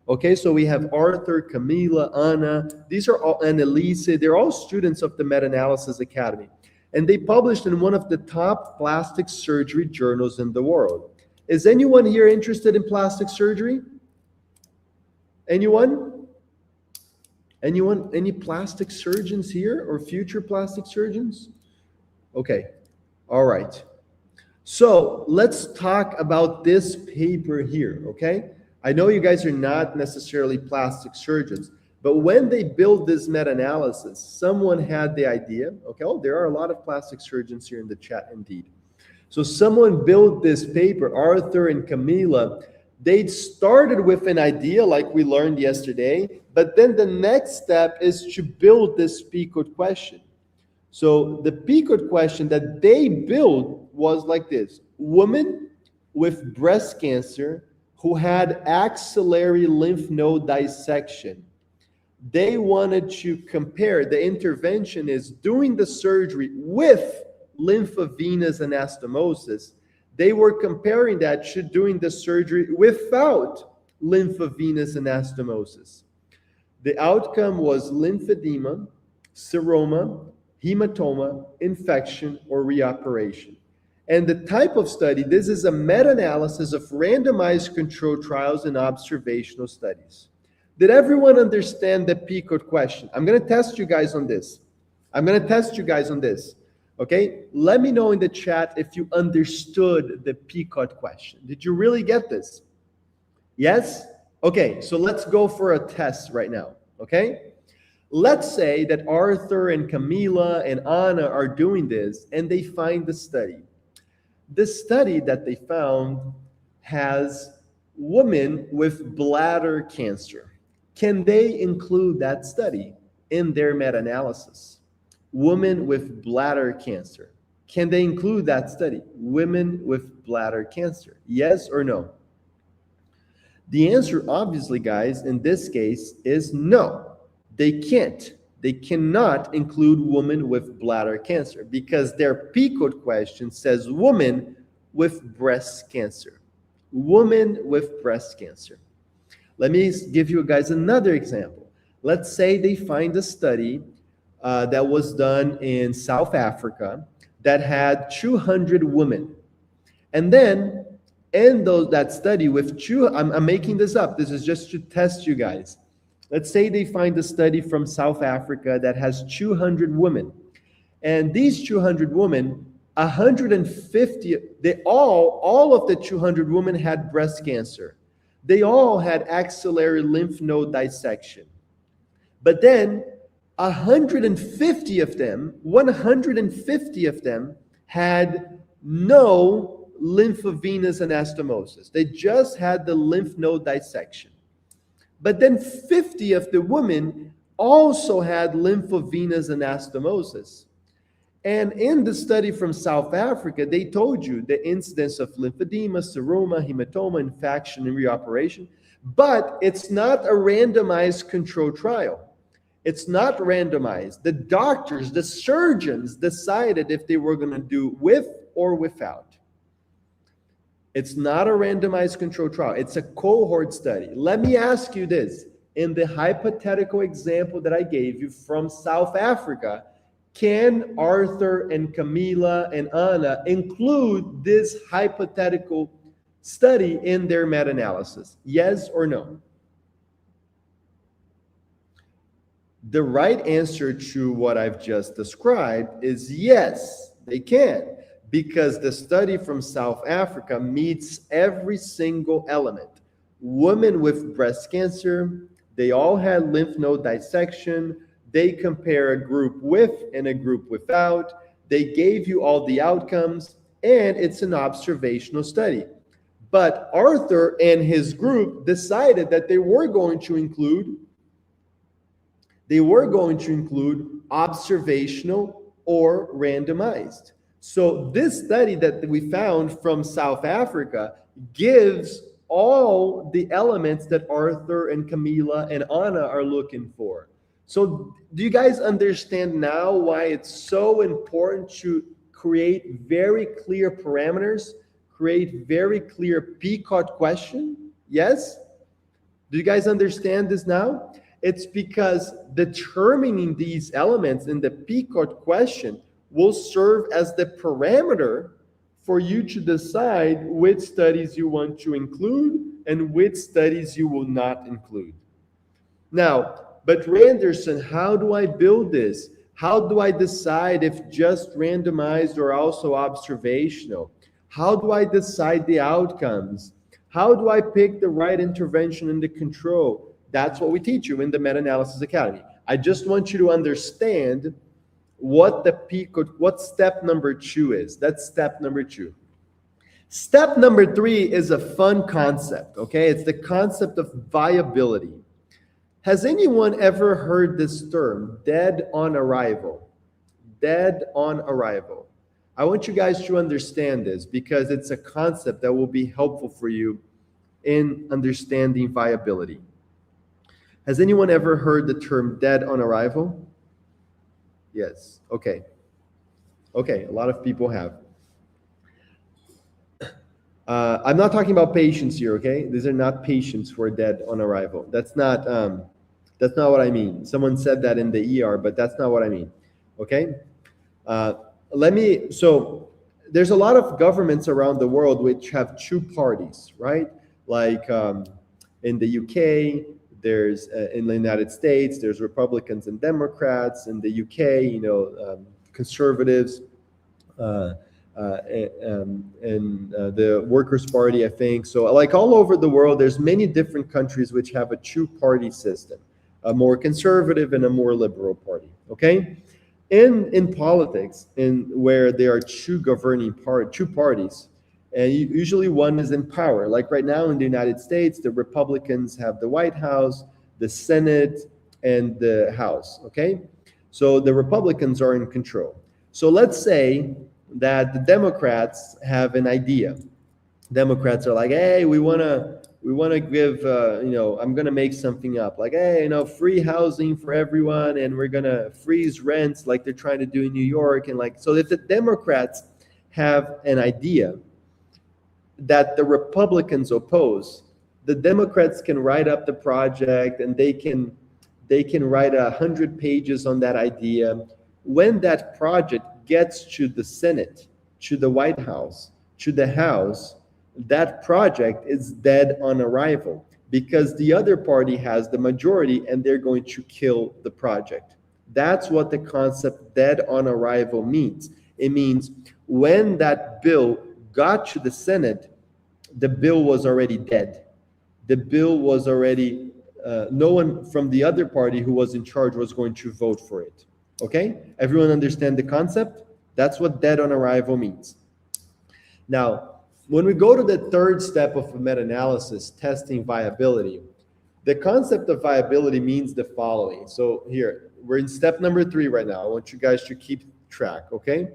Okay, so we have Arthur, Camila, Anna, these are all, and Elise, they're all students of the Meta-Analysis Academy. And they published in one of the top plastic surgery journals in the world. Is anyone here interested in plastic surgery? Anyone? Anyone, any plastic surgeons here or future plastic surgeons? Okay, all right. So let's talk about this paper here, okay? I know you guys are not necessarily plastic surgeons, but when they built this meta-analysis, someone had the idea, okay, oh, there are a lot of plastic surgeons here in the chat indeed. So someone built this paper, Arthur and Camila. They started with an idea like we learned yesterday, but then the next step is to build this PCOT question. So the PCOT question that they built was like this: woman with breast cancer who had axillary lymph node dissection. They wanted to compare, the intervention is doing the surgery with lymphovenous anastomosis. They were comparing that to doing the surgery without lymphovenous anastomosis. The outcome was lymphedema, seroma, hematoma, infection, or reoperation. And the type of study, this is a meta-analysis of randomized controlled trials and observational studies. Did everyone understand the PCOT question? I'm going to test you guys on this. Okay, let me know in the chat if you understood the PCOT question. Did you really get this? Yes? Okay, so let's go for a test right now, okay? Let's say that Arthur and Camila and Anna are doing this and they find the study. The study that they found has women with bladder cancer. Can they include that study in their meta-analysis? Women with bladder cancer. Can they include that study? Women with bladder cancer. Yes or no? The answer, obviously, guys, in this case is no. They can't. They cannot include women with bladder cancer because their PCOT question says woman with breast cancer. Woman with breast cancer. Let me give you guys another example. Let's say they find a study that was done in South Africa that had 200 women. And then in that study with I'm making this up. This is just to test you guys. Let's say they find a study from South Africa that has 200 women. And these 200 women, 150, all of the 200 women had breast cancer. They all had axillary lymph node dissection. But then 150 of them had no lymphovenous anastomosis. They just had the lymph node dissection. But then 50 of the women also had lymphovenous anastomosis. And in the study from South Africa, they told you the incidence of lymphedema, seroma, hematoma, infection, and reoperation. But it's not a randomized controlled trial. It's not randomized. The doctors, the surgeons decided if they were going to do with or without. It's not a randomized controlled trial. It's a cohort study. Let me ask you this. In the hypothetical example that I gave you from South Africa, can Arthur and Camila and Anna include this hypothetical study in their meta-analysis? Yes or no? The right answer to what I've just described is yes, they can. because the study from South Africa meets every single element. Women with breast cancer, they all had lymph node dissection. They compare a group with and a group without. They gave you all the outcomes, and it's an observational study. But Arthur and his group decided that they were going to include observational or randomized. So this study that we found from South Africa gives all the elements that Arthur and Camila and Anna are looking for. So do you guys understand now why it's so important to create very clear parameters, create very clear PCOT question? Yes? Do you guys understand this now? It's because determining these elements in the PCOT question will serve as the parameter for you to decide which studies you want to include and which studies you will not include. Now, but Rhanderson, how do I build this? How do I decide if just randomized or also observational? How do I decide the outcomes? How do I pick the right intervention and the control? That's what we teach you in the Meta-Analysis Academy. I just want you to understand what what step number 2 is. That's step number 2. Step number 3 is a fun concept, okay? It's the concept of viability. Has anyone ever heard this term, dead on arrival? Dead on arrival. I want you guys to understand this because it's a concept that will be helpful for you in understanding viability. Has anyone ever heard the term dead on arrival? Yes. Okay. Okay, a lot of people have. I'm not talking about patients here, okay? These are not patients who are dead on arrival. That's not what I mean. Someone said that in the ER, but that's not what I mean, okay? So there's a lot of governments around the world which have 2 parties, right? Like in the UK, there's in the United States, there's Republicans and Democrats. In the UK, conservatives, and the Workers' Party, I think. So like all over the world, there's many different countries which have a 2-party system, a more conservative and a more liberal party, okay? In politics, where there are 2 parties, and usually one is in power. Like right now in the United States, the Republicans have the White House, the Senate, and the House, okay? So the Republicans are in control. So let's say that the Democrats have an idea. Democrats are like, hey, we want to give, I'm going to make something up. Like, hey, free housing for everyone, and we're going to freeze rents like they're trying to do in New York. And like, so if the Democrats have an idea that the Republicans oppose, the Democrats can write up the project and they can write 100 pages on that idea. When that project gets to the Senate, to the White House, to the House, that project is dead on arrival because the other party has the majority and they're going to kill the project. That's what the concept dead on arrival means. It means when that bill got to the Senate, the bill was already dead. The bill was already, no one from the other party who was in charge was going to vote for it. Okay? Everyone understand the concept? That's what dead on arrival means. Now, when we go to the 3rd step of meta-analysis, testing viability, the concept of viability means the following. So here, we're in step number 3 right now. I want you guys to keep track, okay?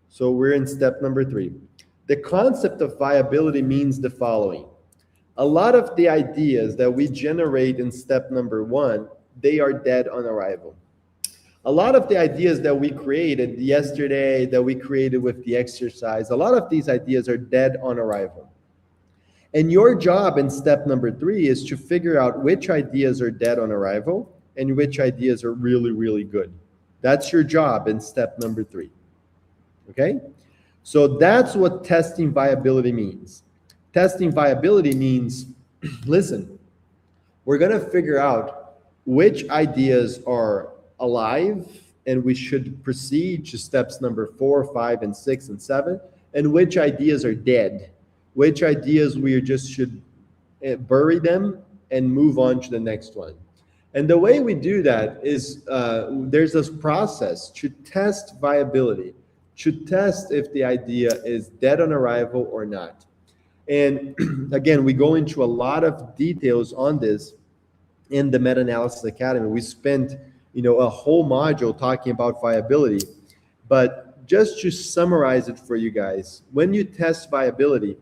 So we're in step number 3. The concept of viability means the following. A lot of the ideas that we generate in step number 1, they are dead on arrival. A lot of the ideas that we created yesterday, that we created with the exercise, a lot of these ideas are dead on arrival. And your job in step number 3 is to figure out which ideas are dead on arrival and which ideas are really, really good. That's your job in step number 3. Okay? So that's what testing viability means. Testing viability means, listen, we're going to figure out which ideas are alive and we should proceed to steps number 4, 5, and 6, and 7. and which ideas are dead, which ideas we just should bury them and move on to the next one. And the way we do that is there's this process to test viability, to test if the idea is dead on arrival or not. And again, we go into a lot of details on this in the Meta-Analysis Academy. We spent, a whole module talking about viability. But just to summarize it for you guys, when you test viability,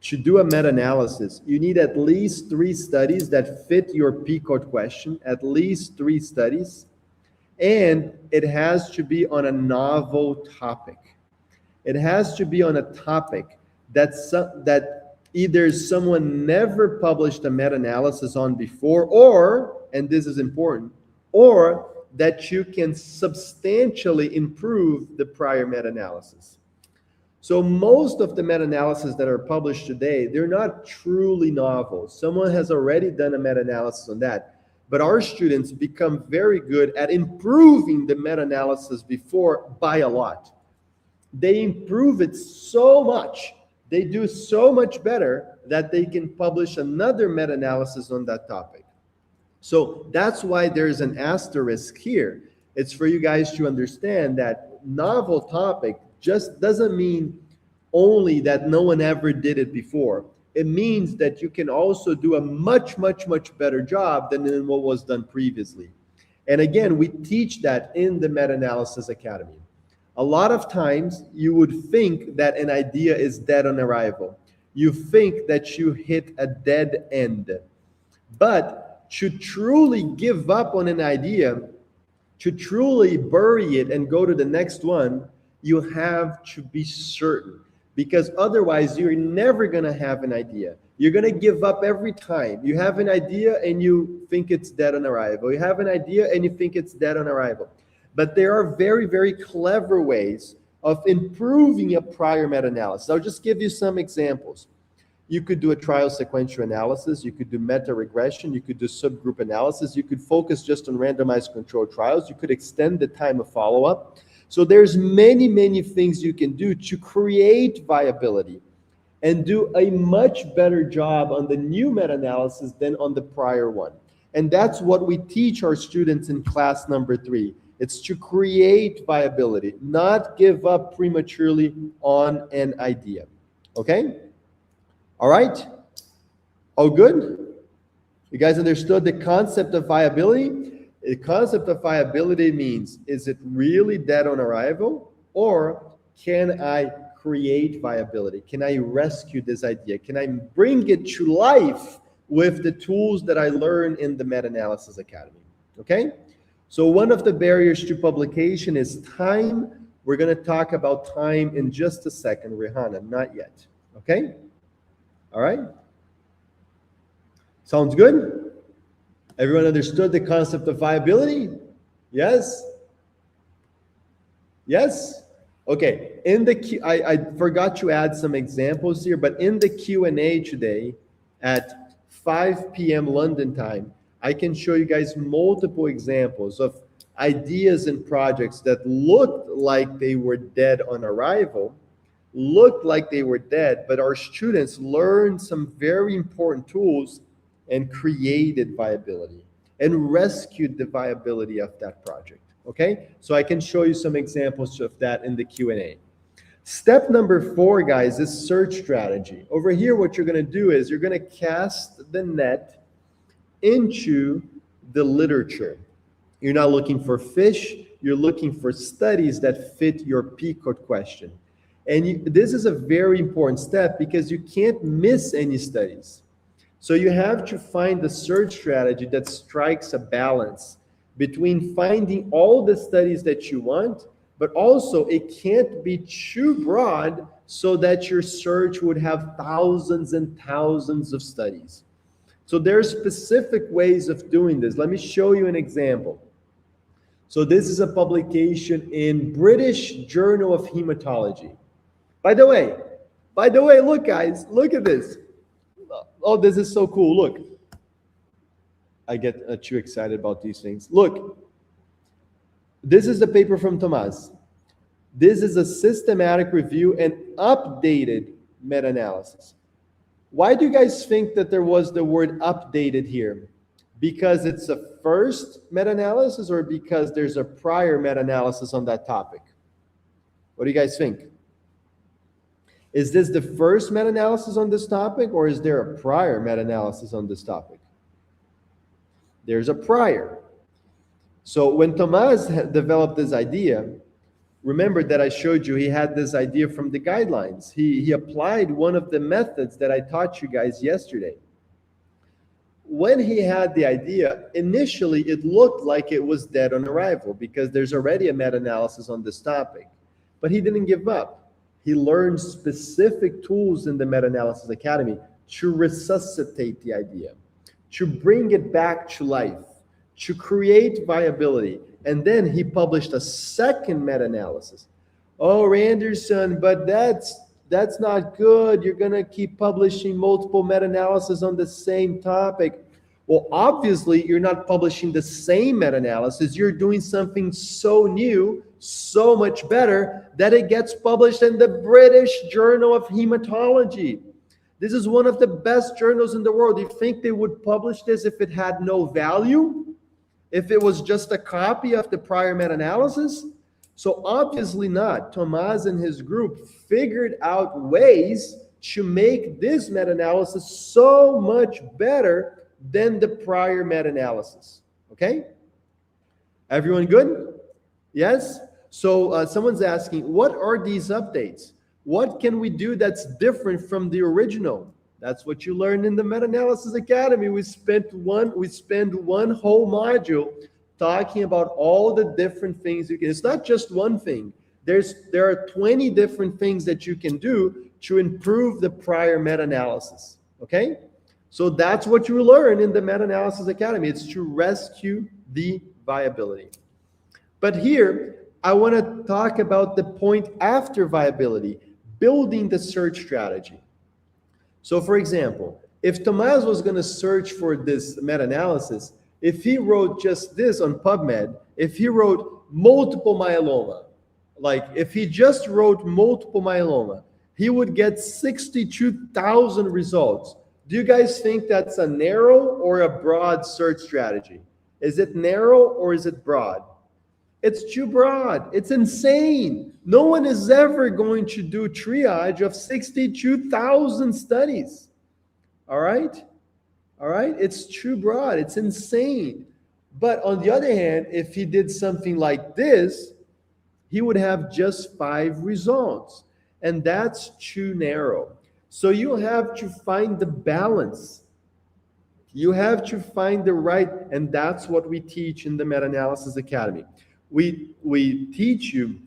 to do a meta-analysis, you need at least 3 studies that fit your P-code question, at least 3 studies, and it has to be on a novel topic. It has to be on a topic that either someone never published a meta-analysis on before, or, and this is important, or that you can substantially improve the prior meta-analysis. So most of the meta-analyses that are published today, they're not truly novel. Someone has already done a meta-analysis on that. But our students become very good at improving the meta-analysis before by a lot. They improve it so much, they do so much better that they can publish another meta-analysis on that topic. So that's why there's an asterisk here. It's for you guys to understand that novel topic just doesn't mean only that no one ever did it before. It means that you can also do a much, much, much better job than in what was done previously. And again, we teach that in the Meta-Analysis Academy. A lot of times you would think that an idea is dead on arrival. You think that you hit a dead end. But to truly give up on an idea, to truly bury it and go to the next one, you have to be certain, because otherwise you're never going to have an idea. You're going to give up every time. You have an idea and you think it's dead on arrival. You have an idea and you think it's dead on arrival. But there are very, very clever ways of improving a prior meta-analysis. I'll just give you some examples. You could do a trial sequential analysis. You could do meta-regression. You could do subgroup analysis. You could focus just on randomized controlled trials. You could extend the time of follow-up. So there's many, many things you can do to create viability and do a much better job on the new meta-analysis than on the prior one. And that's what we teach our students in class number 3. It's to create viability, not give up prematurely on an idea. Okay? All right? All good? You guys understood the concept of viability? The concept of viability means, is it really dead on arrival? Or can I create viability? Can I rescue this idea? Can I bring it to life with the tools that I learned in the Meta-Analysis Academy? Okay? So one of the barriers to publication is time. We're going to talk about time in just a second, Rihanna, not yet. Okay? All right? Sounds good? Everyone understood the concept of viability? Yes? Yes? Okay. In the I forgot to add some examples here, but in the Q&A today at 5 p.m. London time, I can show you guys multiple examples of ideas and projects that looked like they were dead on arrival, looked like they were dead, but our students learned some very important tools and created viability and rescued the viability of that project. Okay, so I can show you some examples of that in the Q&A. Step number 4, guys, is search strategy. Over here, what you're going to do is you're going to cast the net into the literature. You're not looking for fish, you're looking for studies that fit your P-code question. And this is a very important step because you can't miss any studies. So you have to find the search strategy that strikes a balance between finding all the studies that you want, but also it can't be too broad so that your search would have thousands and thousands of studies. So there are specific ways of doing this. Let me show you an example. So this is a publication in British Journal of Hematology. By the way, look guys, look at this. Oh, this is so cool. Look, I get too excited about these things. Look, this is the paper from Tomas. This is a systematic review, and updated meta-analysis. Why do you guys think that there was the word updated here? Because it's a first meta-analysis, or because there's a prior meta-analysis on that topic? What do you guys think? Is this the first meta-analysis on this topic, or is there a prior meta-analysis on this topic? There's a prior. So when Thomas developed this idea, remember that I showed you he had this idea from the guidelines. He applied one of the methods that I taught you guys yesterday. When he had the idea, initially it looked like it was dead on arrival because there's already a meta-analysis on this topic. But he didn't give up. He learned specific tools in the Meta-Analysis Academy to resuscitate the idea, to bring it back to life, to create viability. And then he published a second meta-analysis. Oh, Rhanderson, but that's not good. You're going to keep publishing multiple meta-analysis on the same topic. Well, obviously, you're not publishing the same meta-analysis. You're doing something so new, so much better, that it gets published in the British Journal of Hematology. This is one of the best journals in the world. Do you think they would publish this if it had no value? If it was just a copy of the prior meta-analysis? So obviously not. Thomas and his group figured out ways to make this meta-analysis so much better than the prior meta-analysis. Okay? Everyone good? Yes? So someone's asking, what are these updates? What can we do that's different from the original? That's what you learned in the Meta-Analysis Academy. We spend one whole module talking about all the different things you can. It's not just one thing. There are 20 different things that you can do to improve the prior meta-analysis. Okay? So that's what you learn in the Meta-Analysis Academy. It's to rescue the viability. But here, I want to talk about the point after viability, building the search strategy. So for example, if Thomas was going to search for this meta-analysis, if he wrote just this on PubMed, if he wrote multiple myeloma, like if he just wrote multiple myeloma, he would get 62,000 results. Do you guys think that's a narrow or a broad search strategy? Is it narrow or is it broad? It's too broad. It's insane. No one is ever going to do triage of 62,000 studies. All right? All right? It's too broad. It's insane. But on the other hand, if he did something like this, he would have just 5 results. And that's too narrow. So you have to find the balance. You have to find the right, and that's what we teach in the Meta-Analysis Academy. We teach you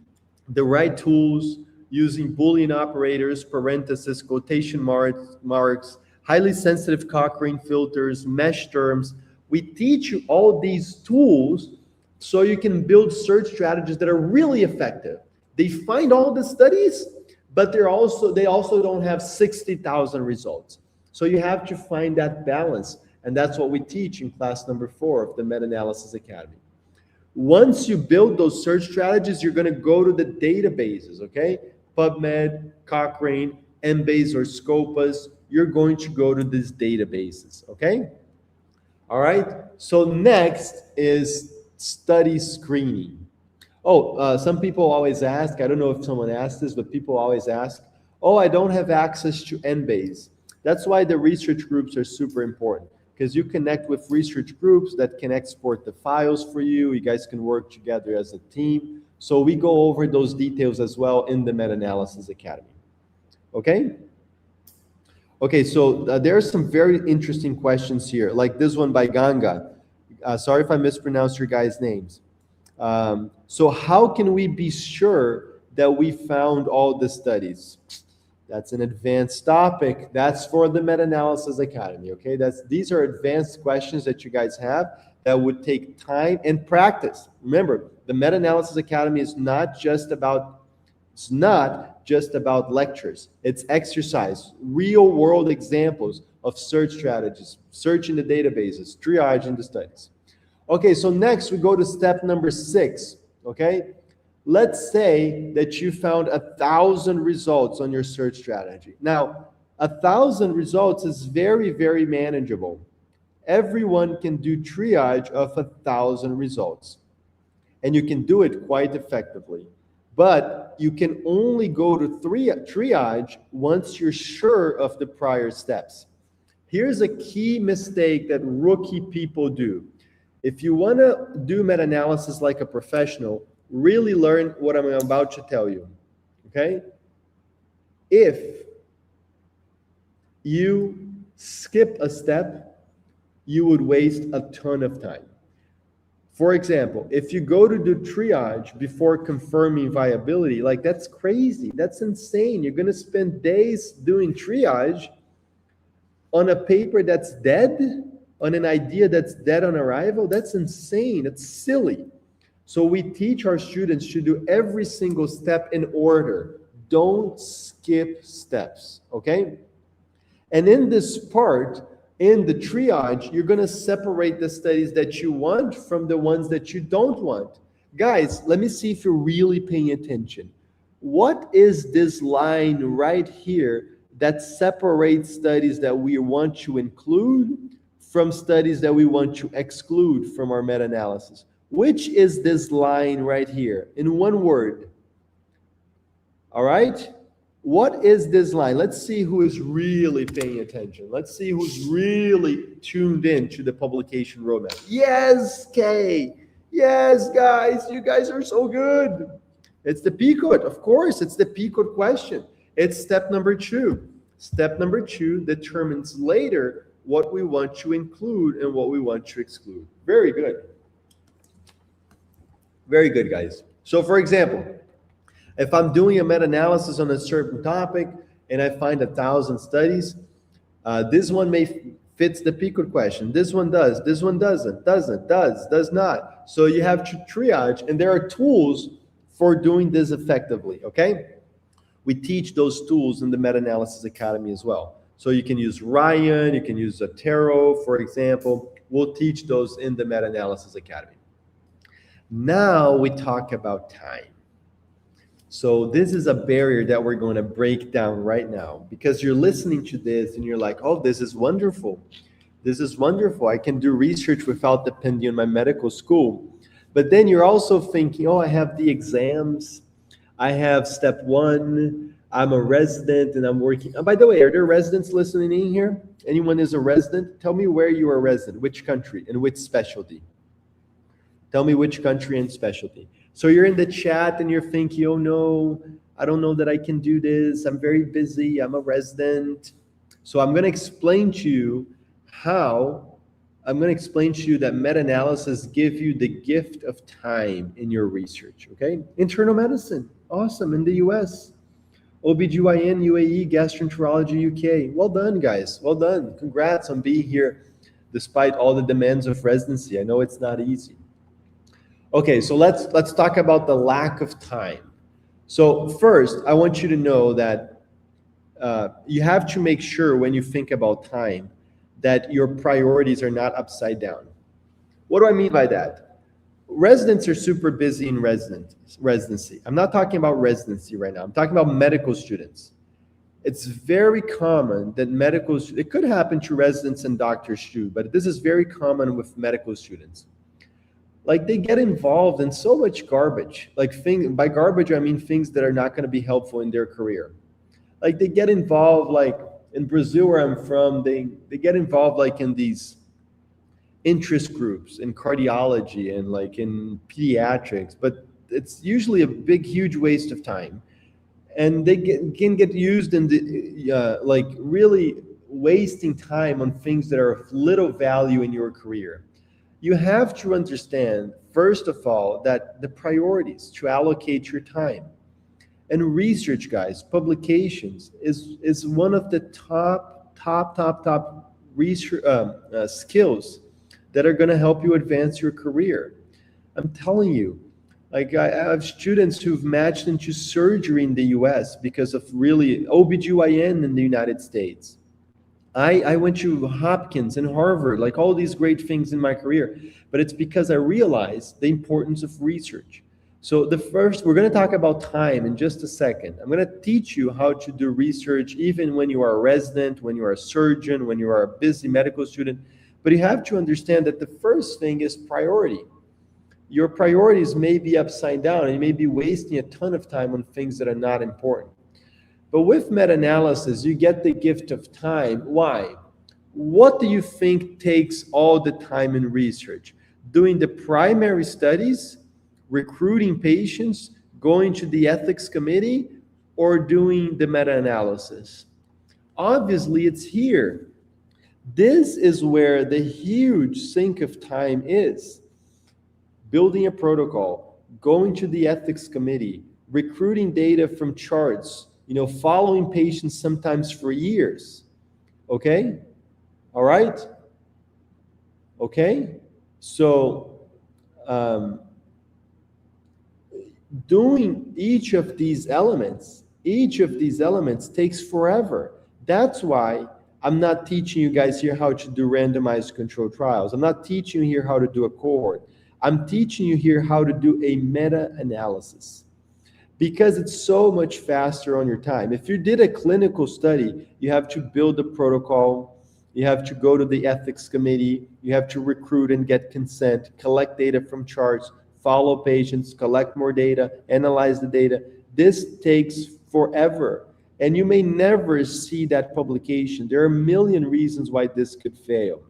the right tools using Boolean operators, parentheses, quotation marks, highly sensitive Cochrane filters, mesh terms. We teach you all these tools so you can build search strategies that are really effective. They find all the studies, but they also don't have 60,000 results. So you have to find that balance, and that's what we teach in class number 4 of the Meta-Analysis Academy. Once you build those search strategies, you're going to go to the databases, okay? PubMed, Cochrane, Embase, or Scopus. You're going to go to these databases, okay? All right, so next is study screening. Oh, some people always ask, I don't know if someone asked this, but people always ask, oh, I don't have access to Embase. That's why the research groups are super important, because you connect with research groups that can export the files for you. You guys can work together as a team. So we go over those details as well in the Meta-Analysis Academy. Okay? Okay, so there are some very interesting questions here, like this one by Ganga. Sorry if I mispronounced your guys' names. So how can we be sure that we found all the studies? That's an advanced topic. That's for the Meta-Analysis Academy, okay? These are advanced questions that you guys have that would take time and practice. Remember, the Meta-Analysis Academy is not just about lectures. It's exercise, real-world examples of search strategies, searching the databases, triaging the studies. Okay, so next we go to step number 6, okay? Let's say that you found 1,000 results on your search strategy. Now, 1,000 results is very, very manageable. Everyone can do triage of 1,000 results, and you can do it quite effectively. But you can only go to triage once you're sure of the prior steps. Here's a key mistake that rookie people do. If you want to do meta-analysis like a professional, really learn what I'm about to tell you, okay? If you skip a step, you would waste a ton of time. For example, if you go to do triage before confirming viability, like that's crazy, that's insane. You're gonna spend days doing triage on a paper that's dead, on an idea that's dead on arrival. That's insane, that's silly. So we teach our students to do every single step in order. Don't skip steps, okay? And in this part, in the triage, you're going to separate the studies that you want from the ones that you don't want. Guys, let me see if you're really paying attention. What is this line right here that separates studies that we want to include from studies that we want to exclude from our meta-analysis? Which is this line right here in one word? All right? What is this line? Let's see who is really paying attention. Let's see who's really tuned in to the publication roadmap. Yes, Kay. Yes, guys. You guys are so good. It's the PICOT. Of course, it's the PICOT question. It's step number 2. Step number 2 determines later what we want to include and what we want to exclude. Very good. Very good, guys. So for example, if I'm doing a meta-analysis on a certain topic and I find 1,000 studies, this one may fits the PICOT question. This one does. This one doesn't. Does not. So you have to triage, and there are tools for doing this effectively, okay? We teach those tools in the Meta-Analysis Academy as well. So you can use Ryan, you can use Zotero, for example. We'll teach those in the Meta-Analysis Academy. Now we talk about time. So this is a barrier that we're going to break down right now, because you're listening to this and you're like, oh, this is wonderful. This is wonderful. I can do research without depending on my medical school. But then you're also thinking, oh, I have the exams. I have step 1. I'm a resident and I'm working. Oh, by the way, are there residents listening in here? Anyone is a resident? Tell me where you are a resident, which country and which specialty. Tell me which country and specialty. So you're in the chat and you're thinking, oh no, I don't know that I can do this. I'm very busy. I'm a resident. So I'm going to explain to you that meta-analysis gives you the gift of time in your research, okay? Internal medicine, awesome, in the US. OBGYN, UAE, gastroenterology, UK. Well done, guys. Well done. Congrats on being here despite all the demands of residency. I know it's not easy. Okay, so let's talk about the lack of time. So first, I want you to know that you have to make sure when you think about time that your priorities are not upside down. What do I mean by that? Residents are super busy in residency. I'm not talking about residency right now. I'm talking about medical students. It's very common that it could happen to residents and doctors too, but this is very common with medical students. Like they get involved in so much garbage. By garbage, I mean things that are not going to be helpful in their career. Like they get involved, like in Brazil where I'm from, they get involved like in these interest groups in cardiology and like in pediatrics, but it's usually a big, huge waste of time. And they can get used in the, like really wasting time on things that are of little value in your career. You have to understand, first of all, that the priorities to allocate your time. And research, guys, publications is one of the top research skills that are going to help you advance your career. I'm telling you, like I have students who've matched into surgery in the US because of really OBGYN in the United States. I went to Hopkins and Harvard, like all these great things in my career, but it's because I realized the importance of research. So we're going to talk about time in just a second. I'm going to teach you how to do research even when you are a resident, when you are a surgeon, when you are a busy medical student. But you have to understand that the first thing is priority. Your priorities may be upside down and you may be wasting a ton of time on things that are not important. But with meta-analysis, you get the gift of time. Why? What do you think takes all the time in research? Doing the primary studies, recruiting patients, going to the ethics committee, or doing the meta-analysis? Obviously, it's here. This is where the huge sink of time is. Building a protocol, going to the ethics committee, recruiting data from charts, following patients sometimes for years. Okay? All right? Okay? So, doing each of these elements takes forever. That's why I'm not teaching you guys here how to do randomized controlled trials. I'm not teaching you here how to do a cohort. I'm teaching you here how to do a meta-analysis, because it's so much faster on your time. If you did a clinical study, you have to build a protocol, you have to go to the ethics committee, you have to recruit and get consent, collect data from charts, follow patients, collect more data, analyze the data. This takes forever, and you may never see that publication. There are a million reasons why this could fail.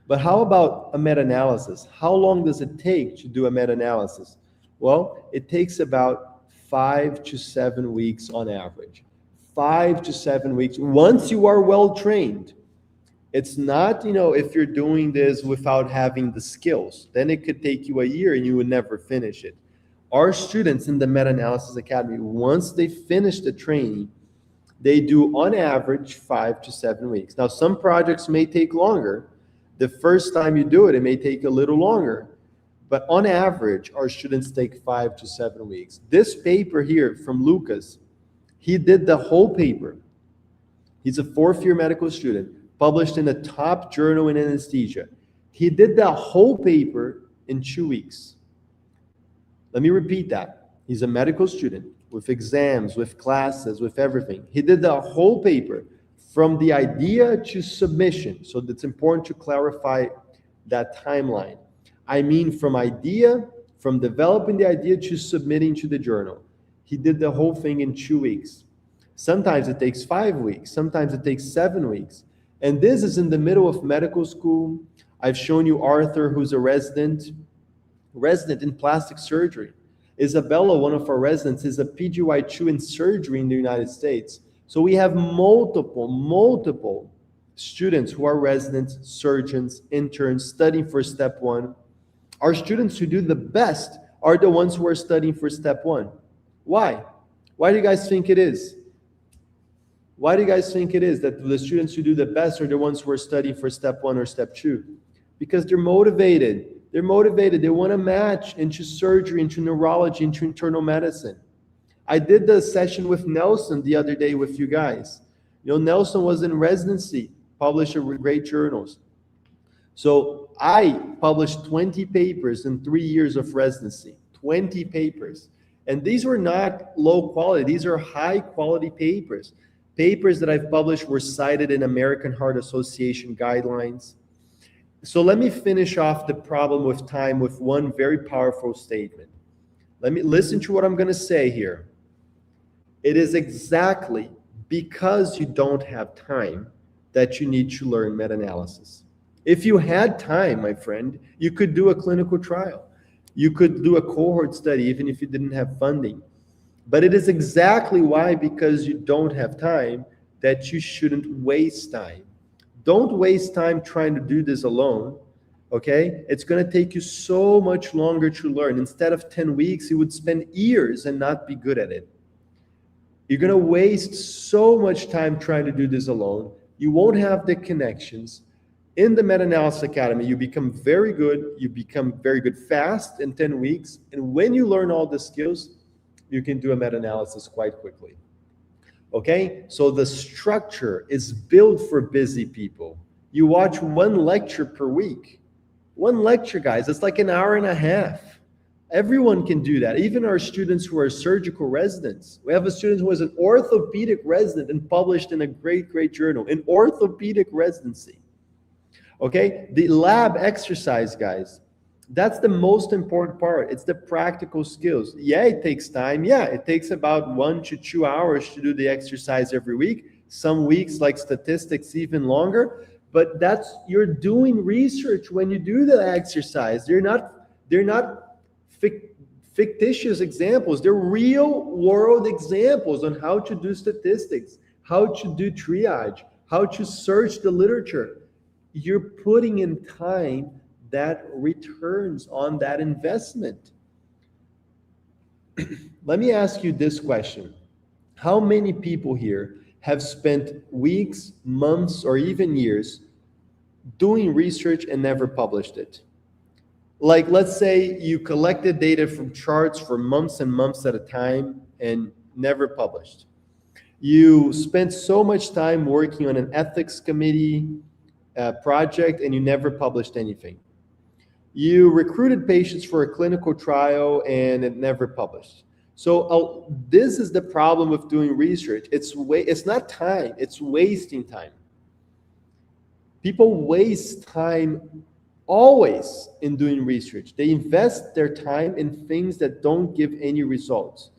But how about a meta-analysis? How long does it take to do a meta-analysis? Well, it takes about 5 to 7 weeks on average. 5 to 7 weeks, once you are well trained. It's not, if you're doing this without having the skills, then it could take you a year and you would never finish it. Our students in the Meta-Analysis Academy, once they finish the training, they do on average 5 to 7 weeks. Now, some projects may take longer. The first time you do it, it may take a little longer. But on average, our students take 5 to 7 weeks. This paper here from Lucas, he did the whole paper. He's a 4th-year medical student, published in a top journal in anesthesia. He did the whole paper in 2 weeks. Let me repeat that. He's a medical student with exams, with classes, with everything. He did the whole paper from the idea to submission. So it's important to clarify that timeline. I mean, from developing the idea to submitting to the journal. He did the whole thing in 2 weeks. Sometimes it takes 5 weeks. Sometimes it takes 7 weeks. And this is in the middle of medical school. I've shown you Arthur, who's a resident in plastic surgery. Isabella, one of our residents, is a PGY2 in surgery in the United States. So we have multiple students who are residents, surgeons, interns, studying for step 1. Our students who do the best are the ones who are studying for step 1. Why? Why do you guys think it is? Why do you guys think it is that the students who do the best are the ones who are studying for step 1 or step 2? Because they're motivated. They're motivated. They want to match into surgery, into neurology, into internal medicine. I did the session with Nelson the other day with you guys. Nelson was in residency, published in great journals. So I published 20 papers in 3 years of residency, 20 papers. And these were not low quality. These are high quality papers. Papers that I've published were cited in American Heart Association guidelines. So let me finish off the problem with time with one very powerful statement. Let me listen to what I'm going to say here. It is exactly because you don't have time that you need to learn meta-analysis. If you had time, my friend, you could do a clinical trial. You could do a cohort study even if you didn't have funding. But it is exactly why, because you don't have time, that you shouldn't waste time. Don't waste time trying to do this alone, okay? It's going to take you so much longer to learn. Instead of 10 weeks, you would spend years and not be good at it. You're going to waste so much time trying to do this alone. You won't have the connections. In the Meta-Analysis Academy, you become very good. You become very good fast in 10 weeks. And when you learn all the skills, you can do a meta-analysis quite quickly. Okay? So the structure is built for busy people. You watch one lecture per week. One lecture, guys, it's like an hour and a half. Everyone can do that. Even our students who are surgical residents. We have a student who was an orthopedic resident and published in a great, great journal in orthopedic residency. Okay, the lab exercise, guys, that's the most important part. It's the practical skills. Yeah, it takes time. Yeah, it takes about 1 to 2 hours to do the exercise every week. Some weeks, like statistics, even longer. But you're doing research when you do the exercise. They're not fictitious examples. They're real world examples on how to do statistics, how to do triage, how to search the literature. You're putting in time that returns on that investment. Let me ask you this question. How many people here have spent weeks, months, or even years doing research and never published it? Like, let's say you collected data from charts for months and months at a time and never published. You spent so much time working on an ethics committee project and you never published anything. You recruited patients for a clinical trial and it never published. So this is the problem with doing research. It's not time, it's wasting time. People waste time always in doing research. They invest their time in things that don't give any results.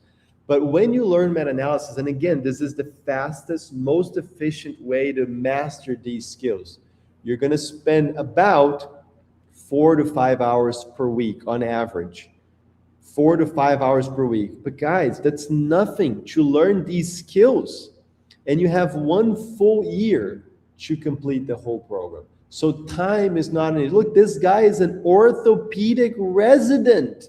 But when you learn meta-analysis, and again, this is the fastest, most efficient way to master these skills. You're going to spend about 4 to 5 hours per week on average. 4 to 5 hours per week. But guys, that's nothing to learn these skills. And you have 1 full year to complete the whole program. So time is not an issue. Look, this guy is an orthopedic resident.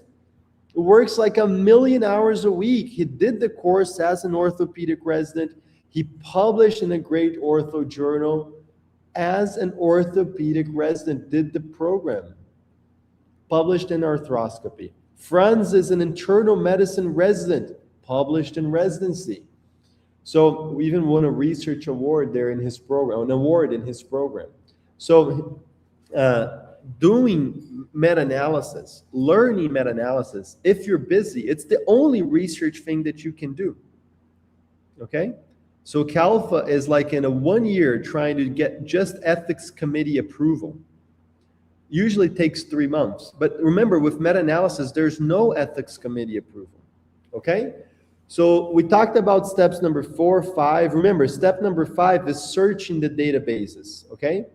He works like 1 million hours a week. He did the course as an orthopedic resident. He published in a great ortho journal as an orthopedic resident, did the program. Published in arthroscopy. Franz is an internal medicine resident, published in residency. So we even won a research award there in his program, an award in his program. So doing meta-analysis, learning meta-analysis, if you're busy, it's the only research thing that you can do. Okay? So CALFA is like in a 1 year trying to get just ethics committee approval. Usually takes 3 months. But remember, with meta-analysis, there's no ethics committee approval. Okay? So we talked about steps number 4, 5. Remember, step number 5 is searching the databases. Okay?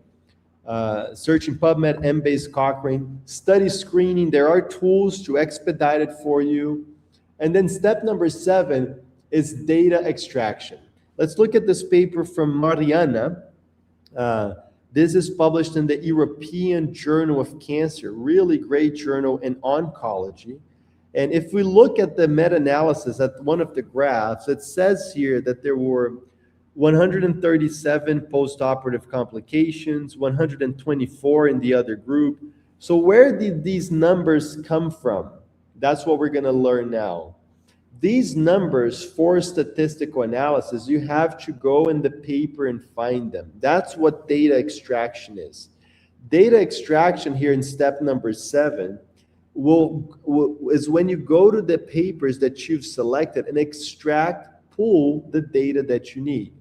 Searching PubMed, Embase, Cochrane, study screening. There are tools to expedite it for you. And then step number 7 is data extraction. Let's look at this paper from Mariana. This is published in the European Journal of Cancer, really great journal in oncology. And if we look at the meta-analysis at one of the graphs, it says here that there were 137 postoperative complications, 124 in the other group. So where did these numbers come from? That's what we're going to learn now. These numbers for statistical analysis, you have to go in the paper and find them. That's what data extraction is. Data extraction here in step number 7 is when you go to the papers that you've selected and pull the data that you need.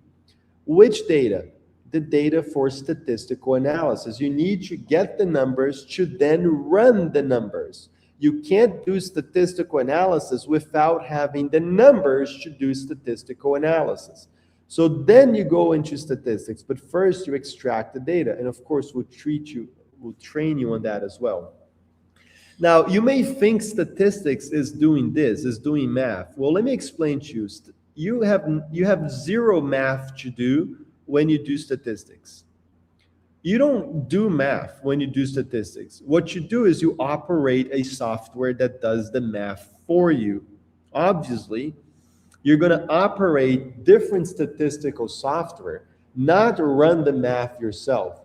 Which data? The data for statistical analysis. You need to get the numbers to then run the numbers. You can't do statistical analysis without having the numbers to do statistical analysis. So then you go into statistics, but first you extract the data. And of course, we'll train you on that as well. Now, you may think statistics is doing this, is doing math. Well, let me explain to you. You have zero math to do when you do statistics. You don't do math when you do statistics. What you do is you operate a software that does the math for you. Obviously, you're going to operate different statistical software, not run the math yourself.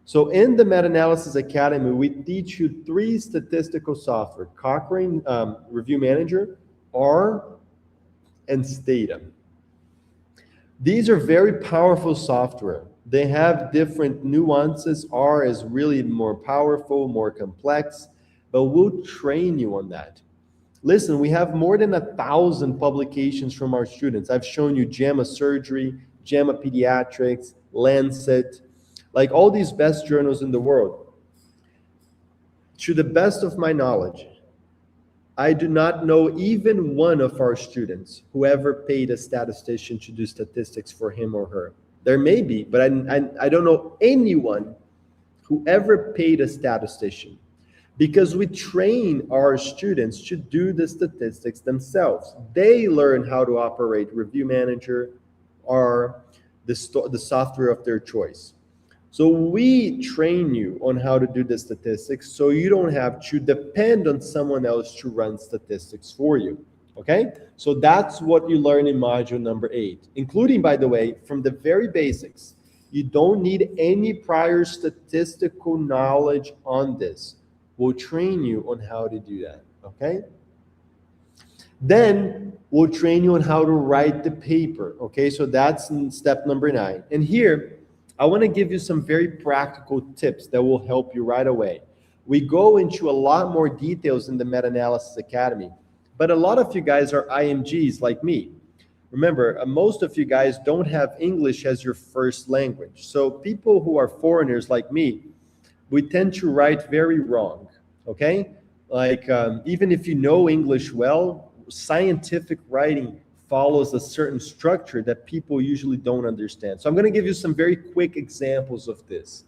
So in the Meta-Analysis Academy, we teach you 3 statistical software: Cochrane Review Manager, R, and Stata. These are very powerful software. They have different nuances. R is really more powerful, more complex, but we'll train you on that. Listen, we have more than 1,000 publications from our students. I've shown you JAMA Surgery, JAMA Pediatrics, Lancet, like all these best journals in the world. To the best of my knowledge, I do not know even one of our students who ever paid a statistician to do statistics for him or her. There may be, but I don't know anyone who ever paid a statistician, because we train our students to do the statistics themselves. They learn how to operate Review Manager or the software of their choice. So we train you on how to do the statistics so you don't have to depend on someone else to run statistics for you, okay? So that's what you learn in module number 8, including, by the way, from the very basics. You don't need any prior statistical knowledge on this. We'll train you on how to do that, okay? Then we'll train you on how to write the paper, okay? So that's step number 9. And here, I want to give you some very practical tips that will help you right away. We go into a lot more details in the Meta-Analysis Academy, but a lot of you guys are IMGs like me. Remember, most of you guys don't have English as your first language. So people who are foreigners like me, we tend to write very wrong, okay? Like, even if you know English well, scientific writing follows a certain structure that people usually don't understand. So I'm going to give you some very quick examples of this.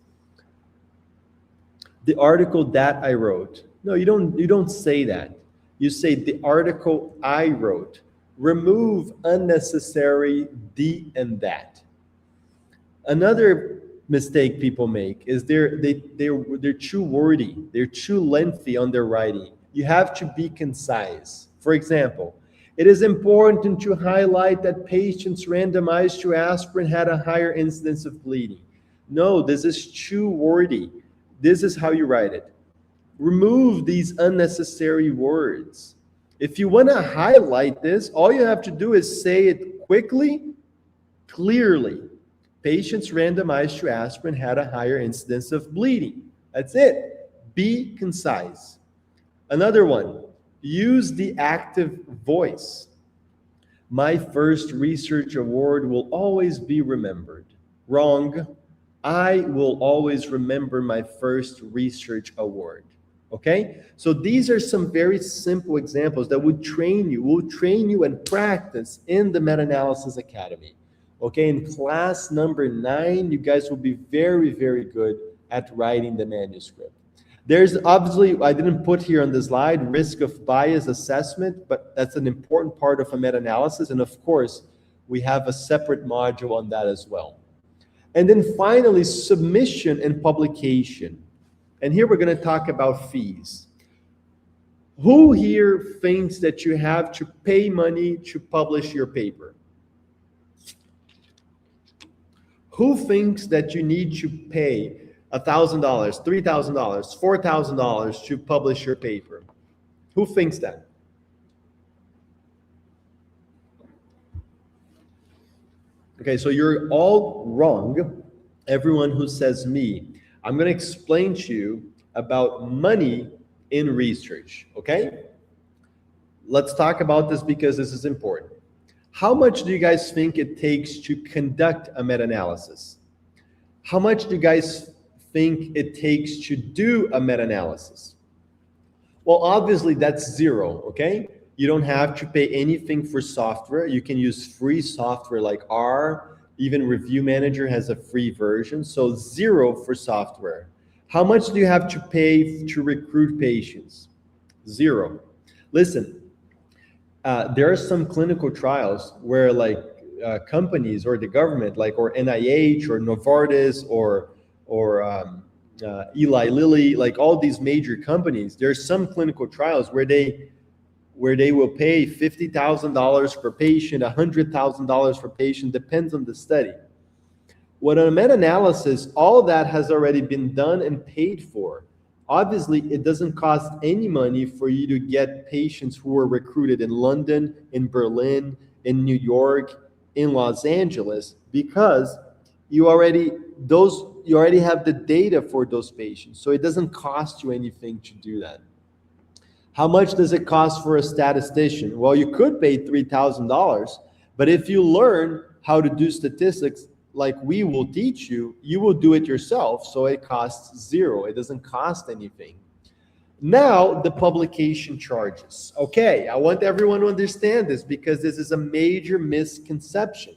The article that I wrote. No, you don't say that. You say the article I wrote. Remove unnecessary the and that. Another mistake people make is they're too wordy. They're too lengthy on their writing. You have to be concise. For example, it is important to highlight that patients randomized to aspirin had a higher incidence of bleeding. No, this is too wordy. This is how you write it. Remove these unnecessary words. If you want to highlight this, all you have to do is say it quickly, clearly. Patients randomized to aspirin had a higher incidence of bleeding. That's it. Be concise. Another one. Use the active voice. My first research award will always be remembered. Wrong. I will always remember my first research award. Okay? So these are some very simple examples that will train you and practice in the Meta-Analysis Academy. Okay? In class number 9, you guys will be very, very good at writing the manuscript. There's obviously, I didn't put here on the slide, risk of bias assessment, but that's an important part of a meta-analysis. And of course, we have a separate module on that as well. And then finally, submission and publication. And here we're going to talk about fees. Who here thinks that you have to pay money to publish your paper? Who thinks that you need to pay $1,000, $3,000, $4,000 to publish your paper? Who thinks that? Okay, so you're all wrong. Everyone who says me. I'm going to explain to you about money in research, okay? Let's talk about this because this is important. How much do you guys think it takes to conduct a meta-analysis? How much do you guys think it takes to do a meta-analysis? Well, obviously that's zero, okay? You don't have to pay anything for software. You can use free software like R. Even Review Manager has a free version, so zero for software. How much do you have to pay to recruit patients? Zero. Listen, there are some clinical trials where companies or the government, or NIH or Novartis or Eli Lilly, like all these major companies, there's some clinical trials where they will pay $50,000 per patient, $100,000 per patient, depends on the study. When a meta-analysis, all that has already been done and paid for. Obviously, it doesn't cost any money for you to get patients who were recruited in London, in Berlin, in New York, in Los Angeles, because you already have the data for those patients. So it doesn't cost you anything to do that. How much does it cost for a statistician? Well, you could pay $3,000, but if you learn how to do statistics like we will teach you, you will do it yourself, so it costs zero. It doesn't cost anything. Now, the publication charges. Okay, I want everyone to understand this because this is a major misconception.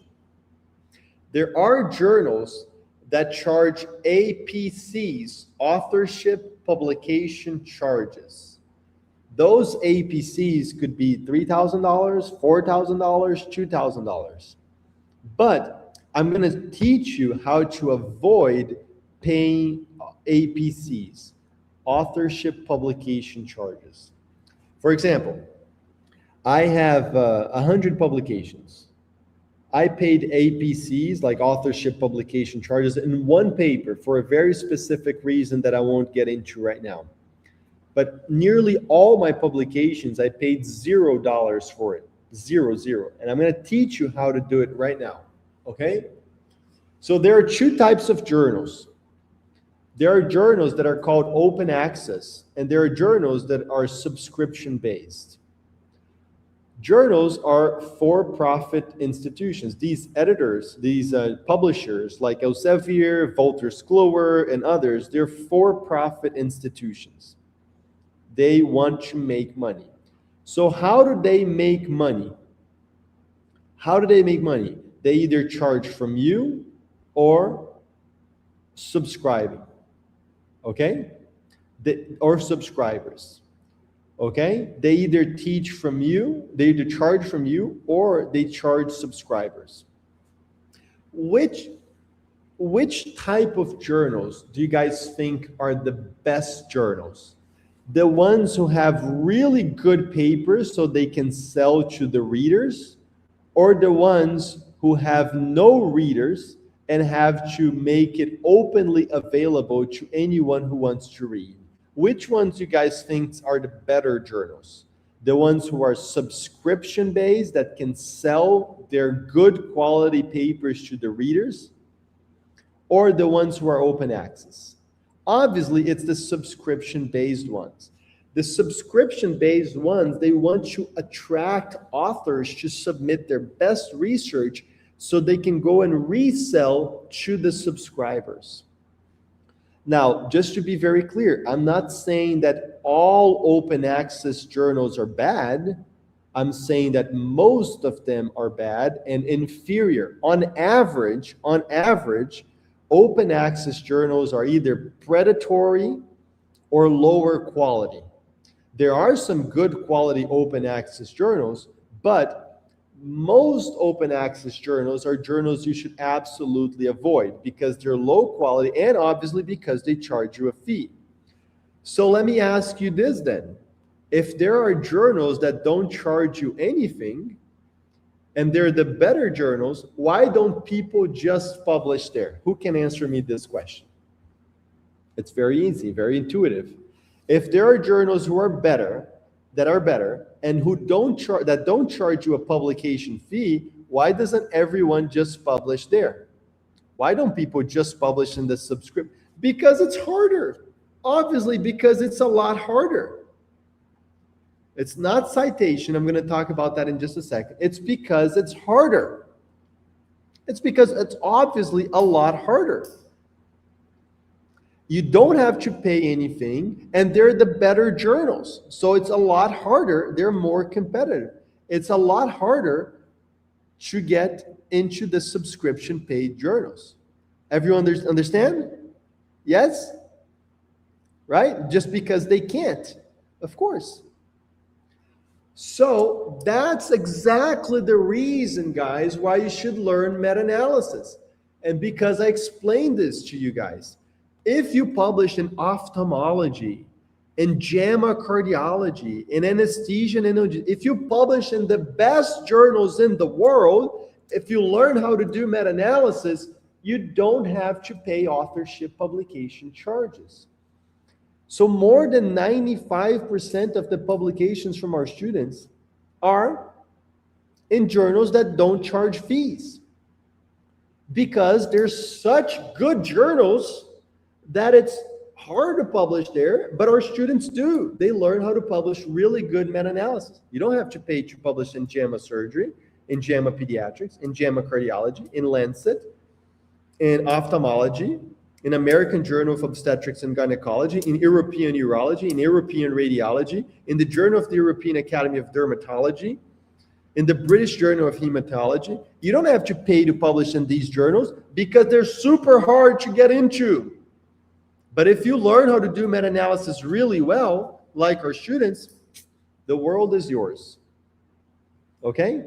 There are journals that charge APCs, authorship publication charges. Those APCs could be $3,000, $4,000, $2,000. But I'm going to teach you how to avoid paying APCs, authorship publication charges. For example, I have 100 publications. I paid APCs, like authorship publication charges, in one paper for a very specific reason that I won't get into right now. But nearly all my publications, I paid $0 for it, zero. And I'm going to teach you how to do it right now, okay? So there are two types of journals. There are journals that are called open access, and there are journals that are subscription-based. Journals are for-profit institutions. These editors, these publishers like Elsevier, Wolters Kluwer, and others, they're for-profit institutions. They want to make money. So how do they make money? How do they make money? They either charge from you or subscribing, okay? Or subscribers. Okay, they either teach from you, they either charge from you, or they charge subscribers. Which type of journals do you guys think are the best journals? The ones who have really good papers so they can sell to the readers, or the ones who have no readers and have to make it openly available to anyone who wants to read? Which ones you guys think are the better journals? The ones who are subscription-based that can sell their good quality papers to the readers? Or the ones who are open access? Obviously, it's the subscription-based ones. The subscription-based ones, they want to attract authors to submit their best research so they can go and resell to the subscribers. Now, just to be very clear, I'm not saying that all open access journals are bad. I'm saying that most of them are bad and inferior. On average, open access journals are either predatory or lower quality. There are some good quality open access journals, but most open access journals are journals you should absolutely avoid because they're low quality and obviously because they charge you a fee. So let me ask you this then. If there are journals that don't charge you anything and they're the better journals, why don't people just publish there? Who can answer me this question? It's very easy, very intuitive. If there are journals who are better, and who don't charge you a publication fee, why doesn't everyone just publish there? Why don't people just publish in the subscription? Because it's harder. Obviously, because it's a lot harder. It's not citation. I'm going to talk about that in just a second. It's because it's harder. It's because it's obviously a lot harder. You don't have to pay anything, and they're the better journals. So it's a lot harder. They're more competitive. It's a lot harder to get into the subscription paid journals. Everyone understand? Yes? Right? Just because they can't, of course. So that's exactly the reason, guys, why you should learn meta-analysis. And because I explained this to you guys. If you publish in ophthalmology, in JAMA cardiology, in anesthesia and analgesia, if you publish in the best journals in the world, if you learn how to do meta-analysis, you don't have to pay authorship publication charges. So more than 95% of the publications from our students are in journals that don't charge fees because they're such good journals that it's hard to publish there, but our students do. They learn how to publish really good meta-analysis. You don't have to pay to publish in JAMA Surgery, in JAMA Pediatrics, in JAMA Cardiology, in Lancet, in Ophthalmology, in American Journal of Obstetrics and Gynecology, in European Urology, in European Radiology, in the Journal of the European Academy of Dermatology, in the British Journal of Hematology. You don't have to pay to publish in these journals because they're super hard to get into. But if you learn how to do meta-analysis really well, like our students, the world is yours. Okay?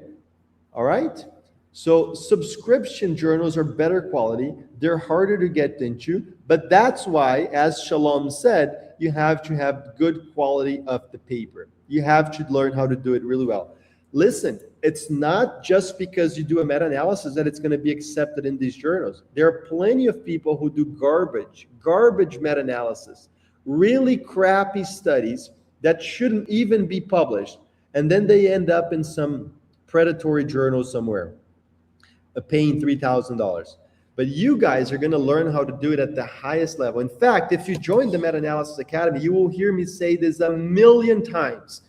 All right? So subscription journals are better quality. They're harder to get into, but that's why, as Shalom said, you have to have good quality of the paper. You have to learn how to do it really well. Listen, it's not just because you do a meta-analysis that it's going to be accepted in these journals. There are plenty of people who do garbage meta-analysis, really crappy studies that shouldn't even be published, and then they end up in some predatory journal somewhere, paying $3,000. But you guys are going to learn how to do it at the highest level. In fact, if you join the Meta-Analysis Academy, you will hear me say this 1,000,000 times.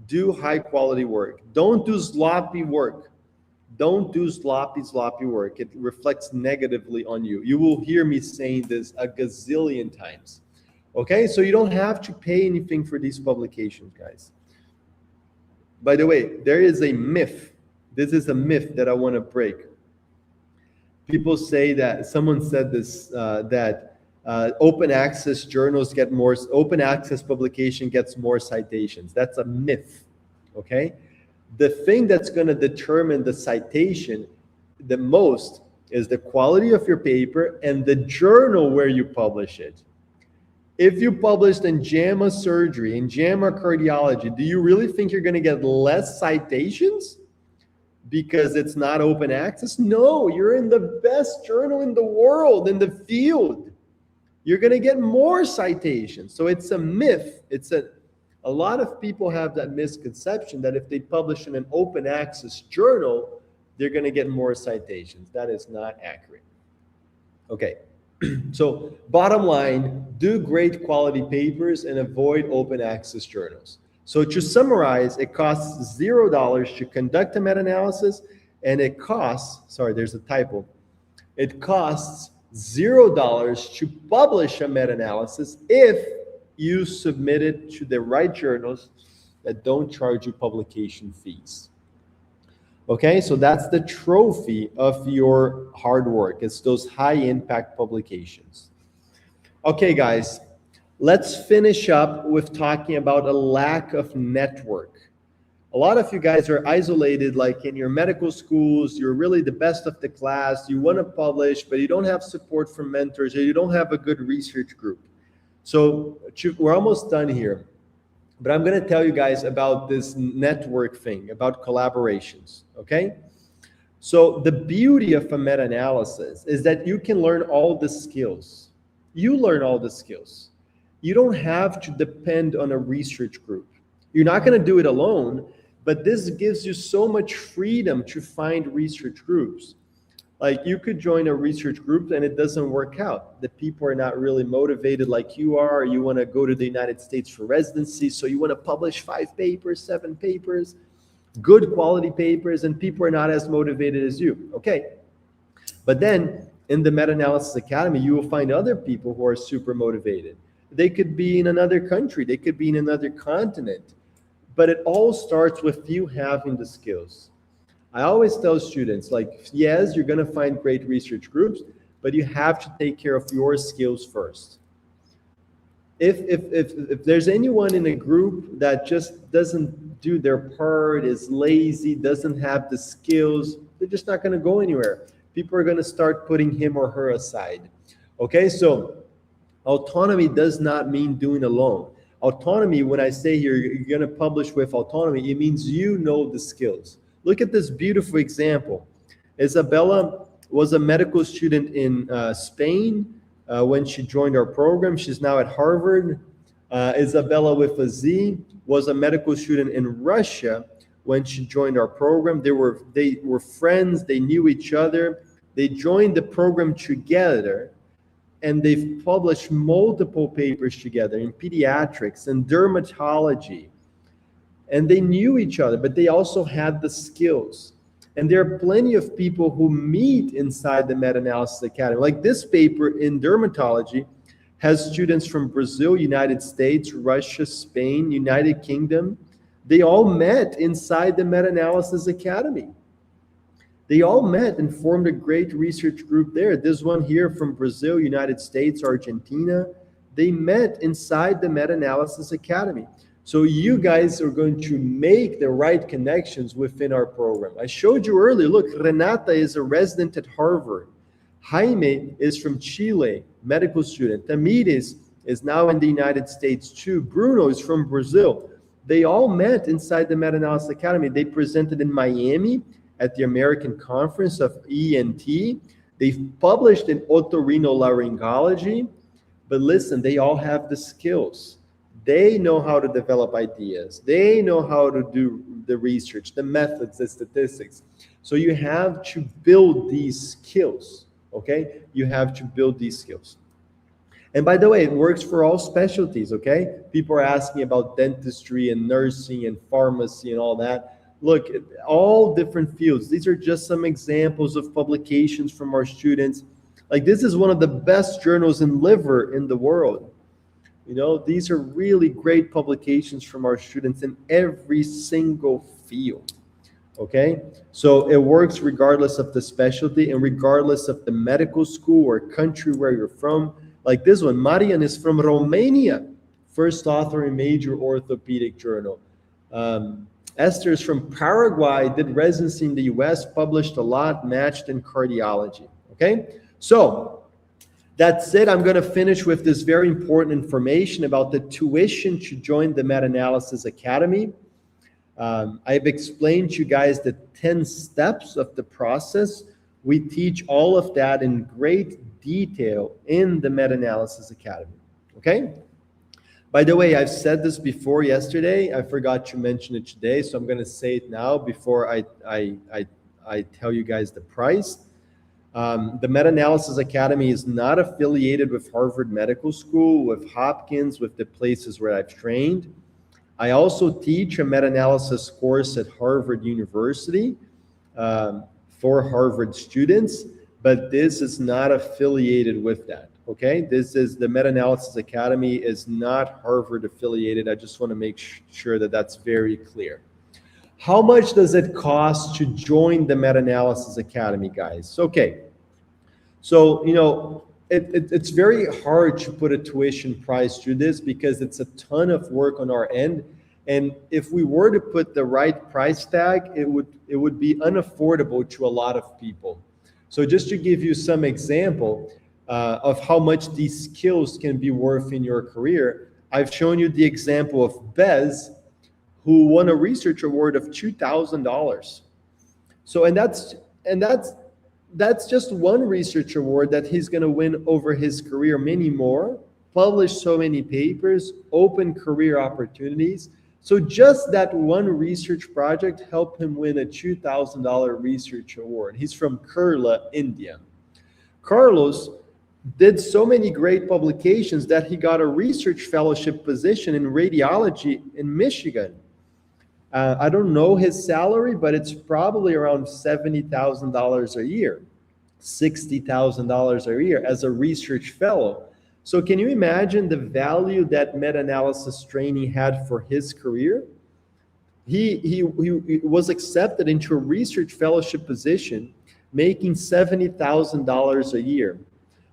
Do high quality work. Don't do sloppy work. Don't do sloppy work. It reflects negatively on you. You will hear me saying this a gazillion times. Okay, so you don't have to pay anything for these publications, guys. By the way, there is a myth. This is a myth that I want to break. People say that, someone said this, that open access journals get more, open access publication gets more citations. That's a myth, okay? The thing that's going to determine the citation the most is the quality of your paper and the journal where you publish it. If you published in JAMA Surgery, in JAMA Cardiology, do you really think you're going to get less citations because it's not open access? No, you're in the best journal in the world, in the field. You're going to get more citations. So it's a myth. A lot of people have that misconception that if they publish in an open access journal, they're going to get more citations. That is not accurate. Okay. So bottom line, do great quality papers and avoid open access journals. So to summarize, it costs $0 to conduct a meta-analysis, and it costs, sorry, there's a typo. It costs $0 to publish a meta-analysis if you submit it to the right journals that don't charge you publication fees. Okay, so that's the trophy of your hard work. It's those high impact publications. Okay, guys, let's finish up with talking about a lack of network. A lot of you guys are isolated, like in your medical schools, you're really the best of the class, you want to publish, but you don't have support from mentors, or you don't have a good research group. So we're almost done here, but I'm going to tell you guys about this network thing, about collaborations, okay? So the beauty of a meta-analysis is that you can learn all the skills. You learn all the skills. You don't have to depend on a research group. You're not going to do it alone, but this gives you so much freedom to find research groups. Like you could join a research group and it doesn't work out. The people are not really motivated like you are. You want to go to the United States for residency, so you want to publish 5 papers, 7 papers, good quality papers, and people are not as motivated as you. Okay. But then in the Meta-Analysis Academy, you will find other people who are super motivated. They could be in another country. They could be in another continent. But it all starts with you having the skills. I always tell students, like, yes, you're going to find great research groups, but you have to take care of your skills first. If there's anyone in a group that just doesn't do their part, is lazy, doesn't have the skills, they're just not going to go anywhere. People are going to start putting him or her aside. Okay, so autonomy does not mean doing alone. Autonomy, when I say here, you're going to publish with autonomy, it means you know the skills. Look at this beautiful example. Isabella was a medical student in Spain when she joined our program. She's now at Harvard. Isabella with a Z was a medical student in Russia when she joined our program. They were friends. They knew each other. They joined the program together. and they've published multiple papers together in pediatrics and dermatology. And they knew each other, but they also had the skills. And there are plenty of people who meet inside the Meta-Analysis Academy. Like this paper in dermatology has students from Brazil, United States, Russia, Spain, United Kingdom. They all met inside the Meta-Analysis Academy. They all met and formed a great research group there. This one here from Brazil, United States, Argentina. They met inside the Meta-Analysis Academy. So you guys are going to make the right connections within our program. I showed you earlier, look, Renata is a resident at Harvard. Jaime is from Chile, medical student. Tamires is now in the United States too. Bruno is from Brazil. They all met inside the Meta-Analysis Academy. They presented in Miami at the American Conference of ENT. They've published in otorhinolaryngology. But listen, they all have the skills. They know how to develop ideas. They know how to do the research, the methods, the statistics. So you have to build these skills, okay? You have to build these skills. And by the way, it works for all specialties, okay? People are asking about dentistry and nursing and pharmacy and all that. Look, all different fields. These are just some examples of publications from our students. Like this is one of the best journals in liver in the world. You know, these are really great publications from our students in every single field, okay? So it works regardless of the specialty and regardless of the medical school or country where you're from. Like this one, Marian is from Romania, first author in major orthopedic journal. Esther is from Paraguay, did residency in the US, published a lot, matched in cardiology, okay? So that's it. I'm going to finish with this very important information about the tuition to join the Meta-Analysis Academy. I've explained to you guys the 10 steps of the process. We teach all of that in great detail in the Meta-Analysis Academy, okay? By the way, I've said this before yesterday. I forgot to mention it today, so I'm going to say it now before I tell you guys the price. The Meta-Analysis Academy is not affiliated with Harvard Medical School, with Hopkins, with the places where I've trained. I also teach a meta-analysis course at Harvard University for Harvard students, but this is not affiliated with that, okay? This is the Meta-Analysis Academy is not Harvard affiliated. I just want to make sure that that's very clear. How much does it cost to join the Meta-Analysis Academy, guys? Okay. So, you know, it's very hard to put a tuition price to this because it's a ton of work on our end. And if we were to put the right price tag, it would be unaffordable to a lot of people. So just to give you some example of how much these skills can be worth in your career, I've shown you the example of Bez, who won a research award of $2,000. So, and that's just one research award that he's going to win over his career, many more, publish so many papers, open career opportunities. So just that one research project helped him win a $2,000 research award. He's from Kerala, India. Carlos did so many great publications that he got a research fellowship position in radiology in Michigan. I don't know his salary, but it's probably around $70,000 a year, $60,000 a year as a research fellow. So can you imagine the value that meta-analysis training had for his career? He was accepted into a research fellowship position, making $70,000 a year.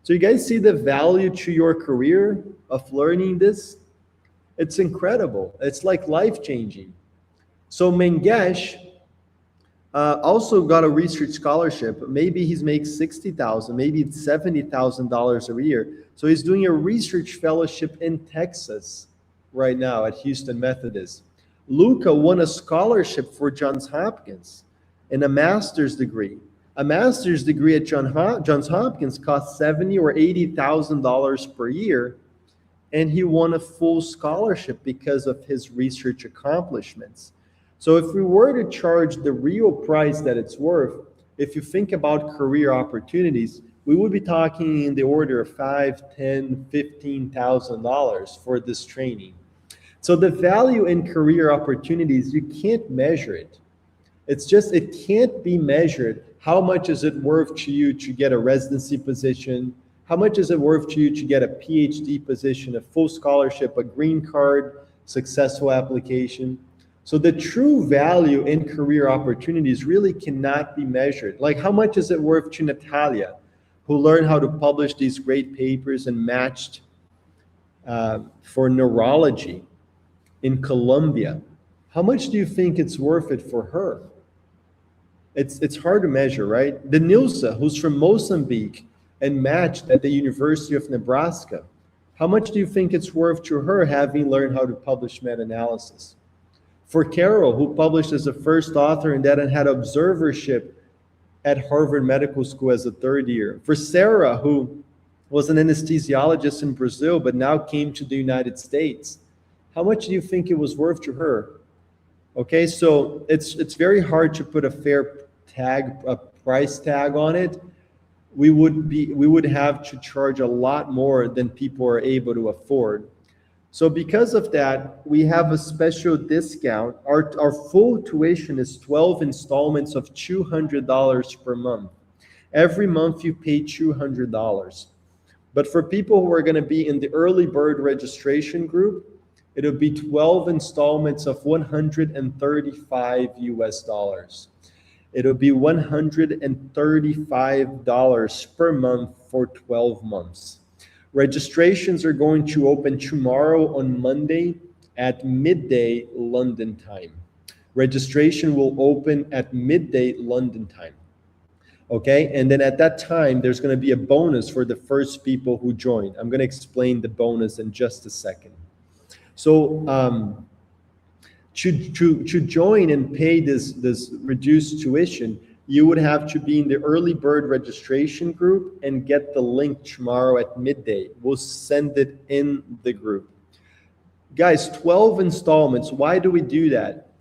So you guys see the value to your career of learning this? It's incredible. It's like life-changing. So Mengesh also got a research scholarship. Maybe he makes $60,000, maybe it's $70,000 a year. So he's doing a research fellowship in Texas right now at Houston Methodist. Luca won a scholarship for Johns Hopkins and a master's degree. A master's degree at Johns Hopkins costs $70,000 or $80,000 per year, and he won a full scholarship because of his research accomplishments. So if we were to charge the real price that it's worth, if you think about career opportunities, we would be talking in the order of $5,000, $10,000, $15,000 for this training. So the value in career opportunities, you can't measure it. It can't be measured. How much is it worth to you to get a residency position? How much is it worth to you to get a PhD position, a full scholarship, a green card, successful application? So the true value in career opportunities really cannot be measured. Like, how much is it worth to Natalia, who learned how to publish these great papers and matched for neurology in Colombia? How much do you think it's worth it for her? It's hard to measure, right? The Nilsa, who's from Mozambique and matched at the University of Nebraska, how much do you think it's worth to her having learned how to publish meta-analysis? For Carol, who published as a first author and then had observership at Harvard Medical School as a third year. For Sarah, who was an anesthesiologist in Brazil, but now came to the United States, how much do you think it was worth to her? Okay, so it's very hard to put a price tag on it. We would have to charge a lot more than people are able to afford. So because of that, we have a special discount. Our full tuition is 12 installments of $200 per month. Every month you pay $200. But for people who are going to be in the early bird registration group, it'll be 12 installments of $135. It'll be $135 per month for 12 months. Registrations are going to open tomorrow on Monday at midday London time. Registration will open at midday London time. Okay, and then at that time, there's going to be a bonus for the first people who join. I'm going to explain the bonus in just a second. So to join and pay this reduced tuition, you would have to be in the early bird registration group and get the link tomorrow at midday. We'll send it in the group. Guys, 12 installments. Why do we do that?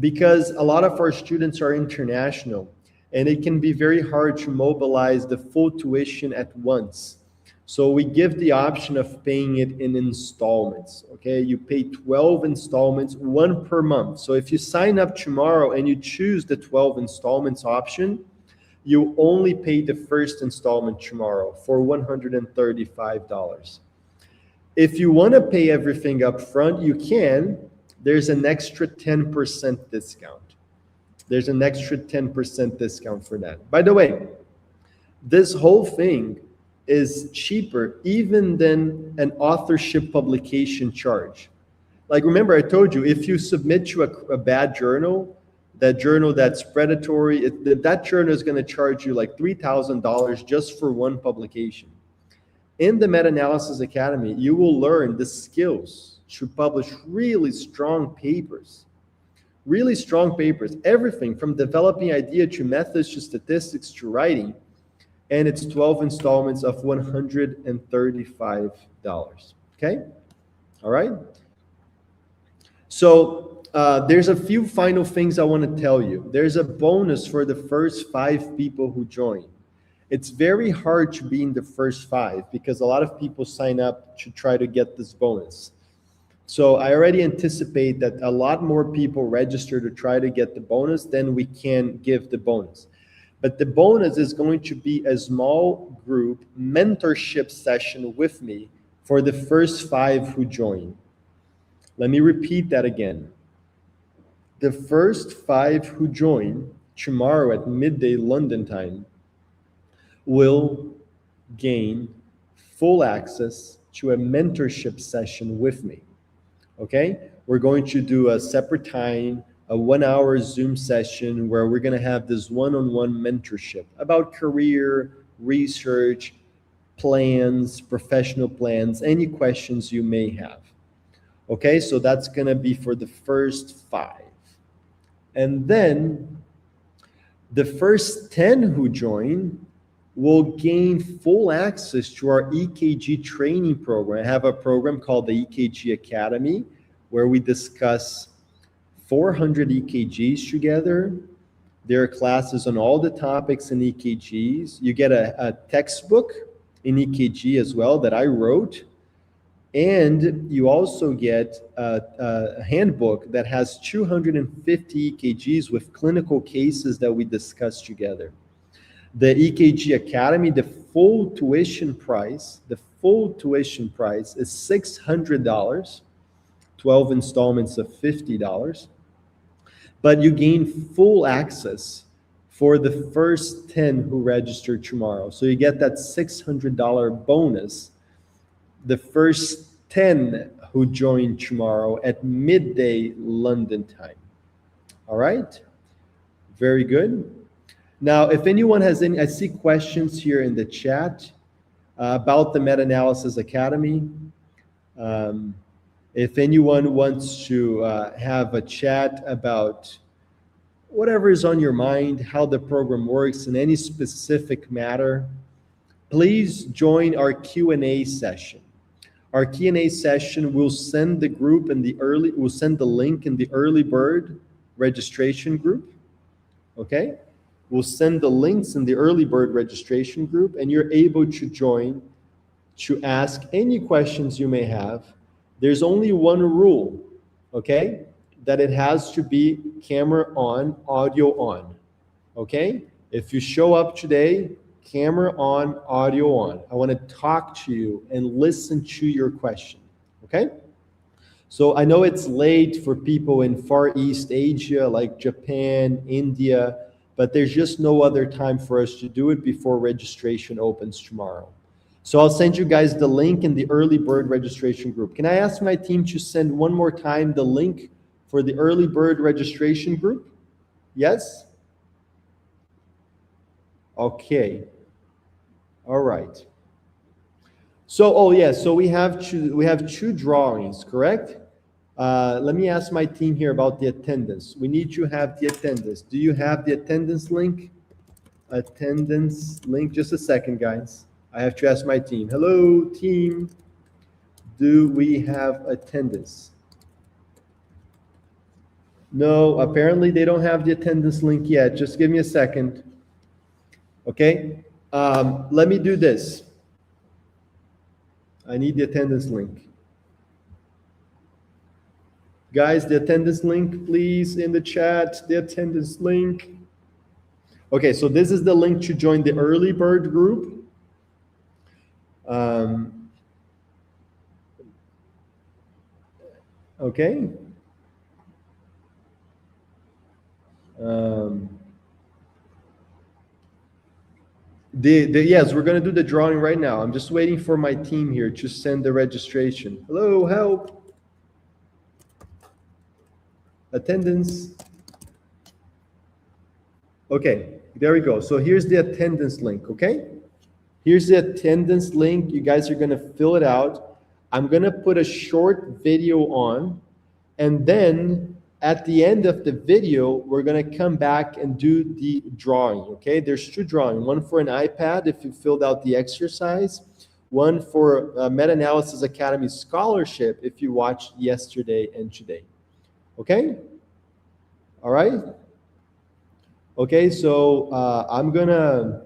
Because a lot of our students are international, and it can be very hard to mobilize the full tuition at once. So we give the option of paying it in installments, okay? You pay 12 installments, one per month. So if you sign up tomorrow and you choose the 12 installments option, you only pay the first installment tomorrow for $135. If you want to pay everything up front, you can. There's an extra 10% discount. There's an extra 10% discount for that. By the way, this whole thing is cheaper even than an authorship publication charge. Like, remember I told you, if you submit to a bad journal, that journal that's predatory, that journal is going to charge you like $3,000 just for one publication. In the Meta-Analysis Academy, you will learn the skills to publish really strong papers. Really strong papers, everything from developing idea to methods to statistics to writing. And it's 12 installments of $135. Okay? All right? So there's a few final things I want to tell you. There's a bonus for the first 5 people who join. It's very hard to be in the first 5 because a lot of people sign up to try to get this bonus. So I already anticipate that a lot more people register to try to get the bonus than we can give the bonus. But the bonus is going to be a small group mentorship session with me for the first 5 who join. Let me repeat that again. The first 5 who join tomorrow at midday London time will gain full access to a mentorship session with me. Okay? We're going to do a separate time, a 1-hour Zoom session where we're going to have this one-on-one mentorship about career, research, plans, professional plans, any questions you may have. Okay, so that's going to be for the first 5. And then the first 10 who join will gain full access to our EKG training program. I have a program called the EKG Academy where we discuss 400 EKGs together, There are classes on all the topics in EKGs. You get a textbook in EKG as well that I wrote. And you also get a handbook that has 250 EKGs with clinical cases that we discussed together. The EKG Academy, the full tuition price is $600, 12 installments of $50. But you gain full access for the first 10 who register tomorrow. So you get that $600 bonus, the first 10 who join tomorrow at midday London time. All right? Very good. Now, if anyone has any, I see questions here in the chat about the Meta-Analysis Academy. If anyone wants to have a chat about whatever is on your mind, how the program works in any specific matter, please join our Q&A session. Our Q&A session will send the group in the early, we'll send the link in the early bird registration group, okay? We'll send the links in the early bird registration group, and you're able to join to ask any questions you may have. There's only one rule, okay? That it has to be camera on, audio on, okay? If you show up today, camera on, audio on. I want to talk to you and listen to your question, okay? So I know it's late for people in Far East Asia, like Japan, India, but there's just no other time for us to do it before registration opens tomorrow. So I'll send you guys the link in the early bird registration group. Can I ask my team to send one more time the link for the early bird registration group? Yes? Okay. All right. So, oh yeah, so we have two drawings, correct? Let me ask my team here about the attendance. We need to have the attendance. Do you have the attendance link? Attendance link, just a second, guys. I have to ask my team. Hello, team. Do we have attendance? No, apparently they don't have the attendance link yet. Just give me a second. Okay, let me do this. I need the attendance link. Guys, the attendance link, please, in the chat, the attendance link. Okay, so this is the link to join the early bird group. Okay. Yes, we're going to do the drawing right now. I'm just waiting for my team here to send the registration. Hello, help. Attendance. Okay, there we go. So here's the attendance link, okay? Here's the attendance link. You guys are going to fill it out. I'm going to put a short video on, and then at the end of the video, we're going to come back and do the drawing, okay? There's two drawings, one for an iPad if you filled out the exercise, one for Meta-Analysis Academy Scholarship if you watched yesterday and today, okay? All right? Okay, so I'm going to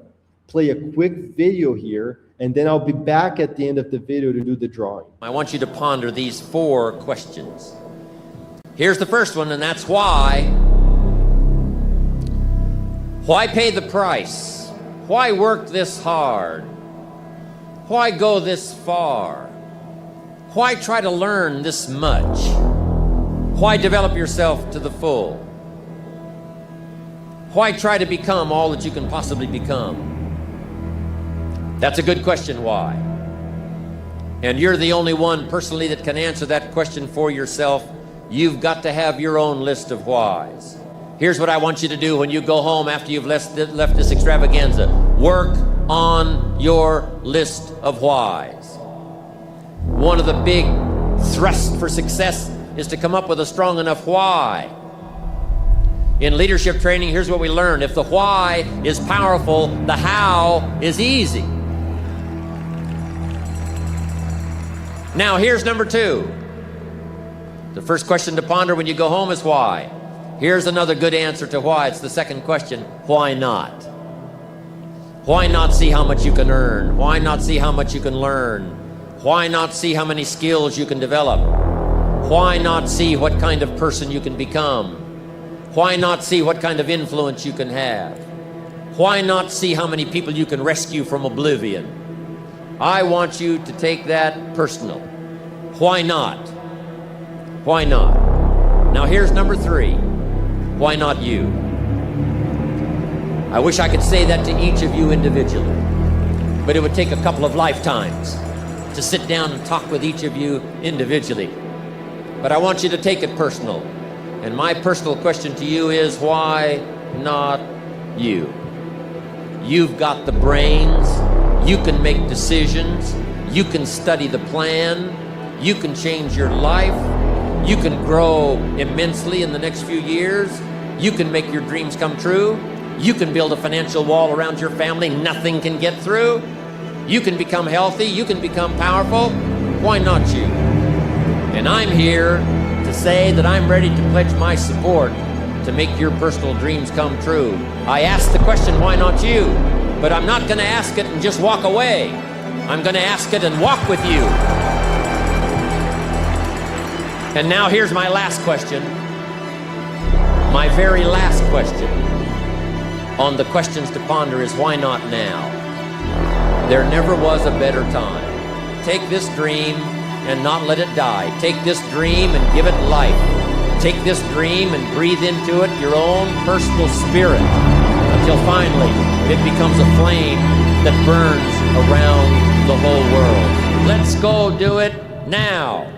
play a quick video here, and then I'll be back at the end of the video to do the drawing. I want you to ponder these 4 questions. Here's the first one, and that's why. Why pay the price? Why work this hard? Why go this far? Why try to learn this much? Why develop yourself to the full? Why try to become all that you can possibly become? That's a good question, why? And you're the only one personally that can answer that question for yourself. You've got to have your own list of whys. Here's what I want you to do when you go home after you've left this extravaganza. Work on your list of whys. One of the big thrusts for success is to come up with a strong enough why. In leadership training, here's what we learn. If the why is powerful, the how is easy. Now, here's number 2. The first question to ponder when you go home is why. Here's another good answer to why. It's the second question. Why not? Why not see how much you can earn? Why not see how much you can learn? Why not see how many skills you can develop? Why not see what kind of person you can become? Why not see what kind of influence you can have? Why not see how many people you can rescue from oblivion? I want you to take that personal. Why not? Why not? Now here's number 3. Why not you? I wish I could say that to each of you individually, but it would take a couple of lifetimes to sit down and talk with each of you individually. But I want you to take it personal. And my personal question to you is, why not you? You've got the brains, you can make decisions, you can study the plan, you can change your life, you can grow immensely in the next few years, you can make your dreams come true, you can build a financial wall around your family nothing can get through, you can become healthy, you can become powerful. Why not you? And I'm here to say that I'm ready to pledge my support to make your personal dreams come true. I asked the question, why not you? But I'm not going to ask it and just walk away. I'm going to ask it and walk with you. And now here's my last question. My very last question on the questions to ponder is, why not now? There never was a better time. Take this dream and not let it die. Take this dream and give it life. Take this dream and breathe into it your own personal spirit until finally it becomes a flame that burns around the whole world. Let's go do it now.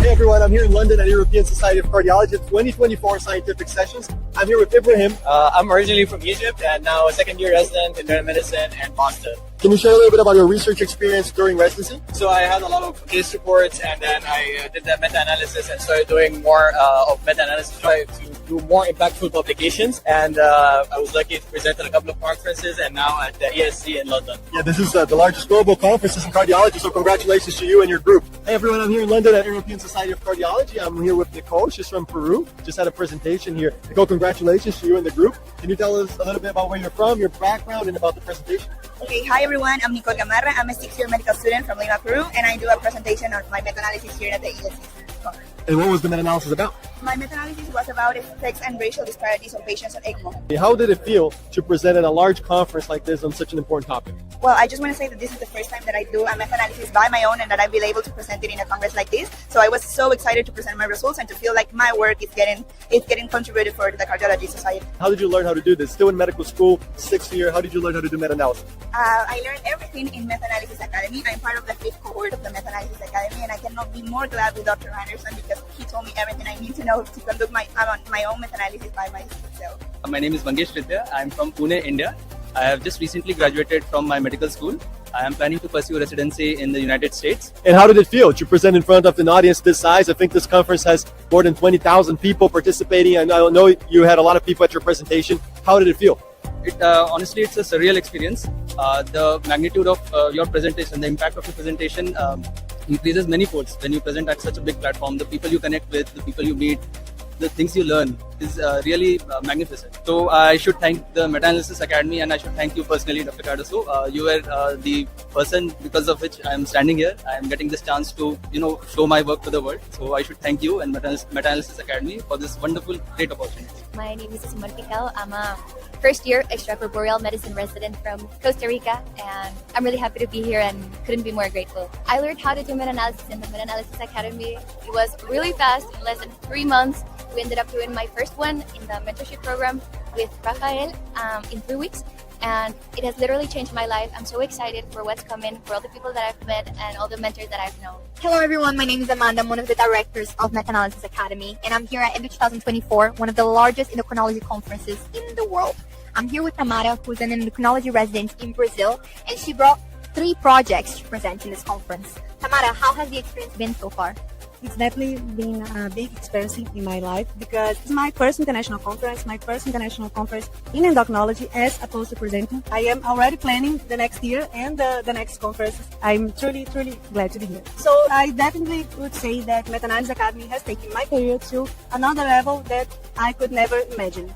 Hey everyone, I'm here in London at European Society of Cardiology 2024 Scientific Sessions. I'm here with Ibrahim. I'm originally from Egypt and now a second-year resident in internal medicine and Boston. Can you share a little bit about your research experience during residency? So I had a lot of case reports and then I did that meta-analysis and started doing more of meta-analysis, trying to do more impactful publications. And I was lucky to present at a couple of conferences and now at the ESC in London. Yeah, this is the largest global conference in cardiology, so congratulations to you and your group. Hey everyone, I'm here in London at European Society of Cardiology. I'm here with Nicole. She's from Peru. Just had a presentation here. Nicole, congratulations to you and the group. Can you tell us a little bit about where you're from, your background, and about the presentation? Okay, hi everyone, I'm Nicole Gamarra. I'm a 6th-year medical student from Lima, Peru, and I do a presentation on my meta-analysis here at the ESC conference. And what was the meta-analysis about? My meta-analysis was about sex and racial disparities on patients on ECMO. How did it feel to present at a large conference like this on such an important topic? Well, I just want to say that this is the first time that I do a meta-analysis by my own and that I've been able to present it in a congress like this. So I was so excited to present my results and to feel like my work is getting contributed for the Cardiology Society. How did you learn how to do this? Still in medical school, 6th year, how did you learn how to do meta-analysis? I learned everything in Meta-Analysis Academy. I'm part of the 5th cohort of the Meta-Analysis Academy, and I cannot be more glad with Dr. Rhanderson because he told me everything I need to know to conduct my own meta-analysis by myself. My name is Mangesh Vidya. I'm from Pune, India. I have just recently graduated from my medical school. I am planning to pursue residency in the United States. And how did it feel to present in front of an audience this size? I think this conference has more than 20,000 people participating, and I know you had a lot of people at your presentation. How did it feel? Honestly, it's a surreal experience. The magnitude of your presentation, the impact of your presentation increases many folds when you present at such a big platform. The people you connect with, the people you meet, the things you learn is really magnificent. So I should thank the Meta-Analysis Academy and I should thank you personally, Dr. Cardoso. You were the person because of which I am standing here. I am getting this chance to, show my work to the world. So I should thank you and Meta-Analysis Academy for this wonderful, great opportunity. My name is Simon Pical. I'm a first-year extracorporeal medicine resident from Costa Rica, and I'm really happy to be here and couldn't be more grateful. I learned how to do meta-analysis in the Meta-Analysis Academy. It was really fast, in less than 3 months. We ended up doing my first one in the mentorship program with Rafael in 3 weeks, and it has literally changed my life. I'm so excited for what's coming, for all the people that I've met and all the mentors that I've known. Hello everyone, my name is Amanda. I'm one of the directors of Meta-Analysis Academy, and I'm here at ENDO 2024, one of the largest endocrinology conferences in the world. I'm here with Tamara, who's an endocrinology resident in Brazil, and she brought 3 projects to present in this conference. Tamara, how has the experience been so far? It's definitely been a big experience in my life because it's my first international conference in endocrinology as opposed to presenting. I am already planning the next year and the next conference. I'm truly glad to be here. So I definitely would say that Meta-Analysis Academy has taken my career to another level that I could never imagine.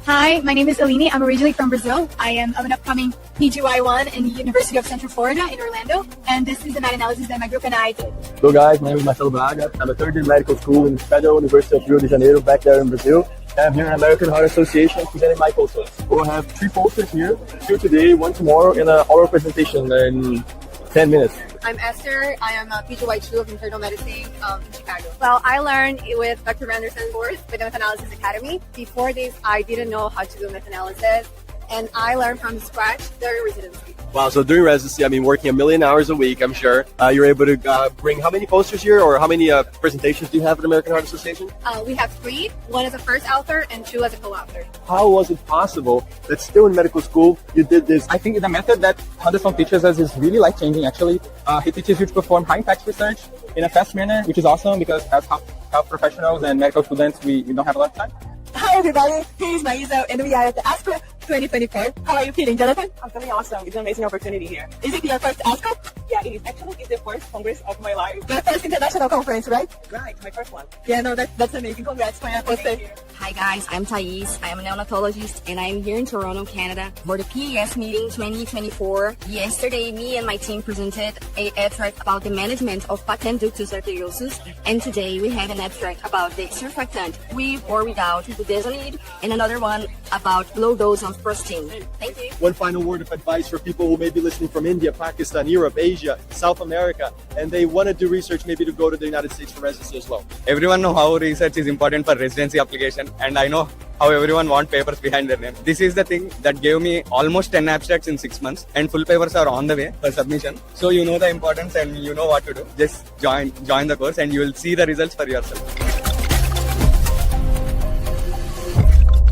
Hi, my name is Aline. I'm originally from Brazil. I am of an upcoming PGY1 in the University of Central Florida in Orlando, and this is the meta-analysis that my group and I did. Hello guys, my name is Marcelo Braga. I'm a third year medical school in the Federal University of Rio de Janeiro, back there in Brazil. And I'm here in American Heart Association presenting my posters. We'll have 3 posters here, 2 today, 1 tomorrow, and an oral presentation in 10 minutes. I'm Esther. I am a PGY2 of internal medicine in Chicago. Well, I learned with Dr. Rhanderson course with the Meta-Analysis Academy. Before this, I didn't know how to do meta-analysis, and I learned from scratch during residency. Wow, so during residency, I mean, working 1,000,000 hours a week, I'm sure. You're able to bring how many posters here, or how many presentations do you have at American Heart Association? We have 3, 1 as a first author and 2 as a co-author. How was it possible that still in medical school, you did this? I think the method that Rhanderson teaches us is really life-changing, actually. He teaches you to perform high-impact research in a fast manner, which is awesome because as health professionals and medical students, we don't have a lot of time. Hi everybody, here is Maisa and we are at the ASCO 2024. How are you feeling, Jonathan? I'm feeling awesome. It's an amazing opportunity here. Is it your first ASCO? Yeah, it is. Actually, it's the first congress of my life. Your first international conference, right? Right, my first one. Yeah, no, that's amazing. Congrats for your poster. Hi guys, I'm Thais. I am a neonatologist and I'm here in Toronto, Canada for the PES meeting 2024. Yesterday, me and my team presented an abstract about the management of patent ductus arteriosus, and today we have an abstract about the surfactant with or without budesonide, and another one about low dose of prostatin. Thank you. One final word of advice for people who may be listening from India, Pakistan, Europe, Asia, South America, and they want to do research, maybe to go to the United States for residency as well. Everyone know how research is important for residency application, and I know how everyone want papers behind their name. This is the thing that gave me almost 10 abstracts in 6 months, and full papers are on the way for submission. So you know the importance and you know what to do. Just join the course and you will see the results for yourself.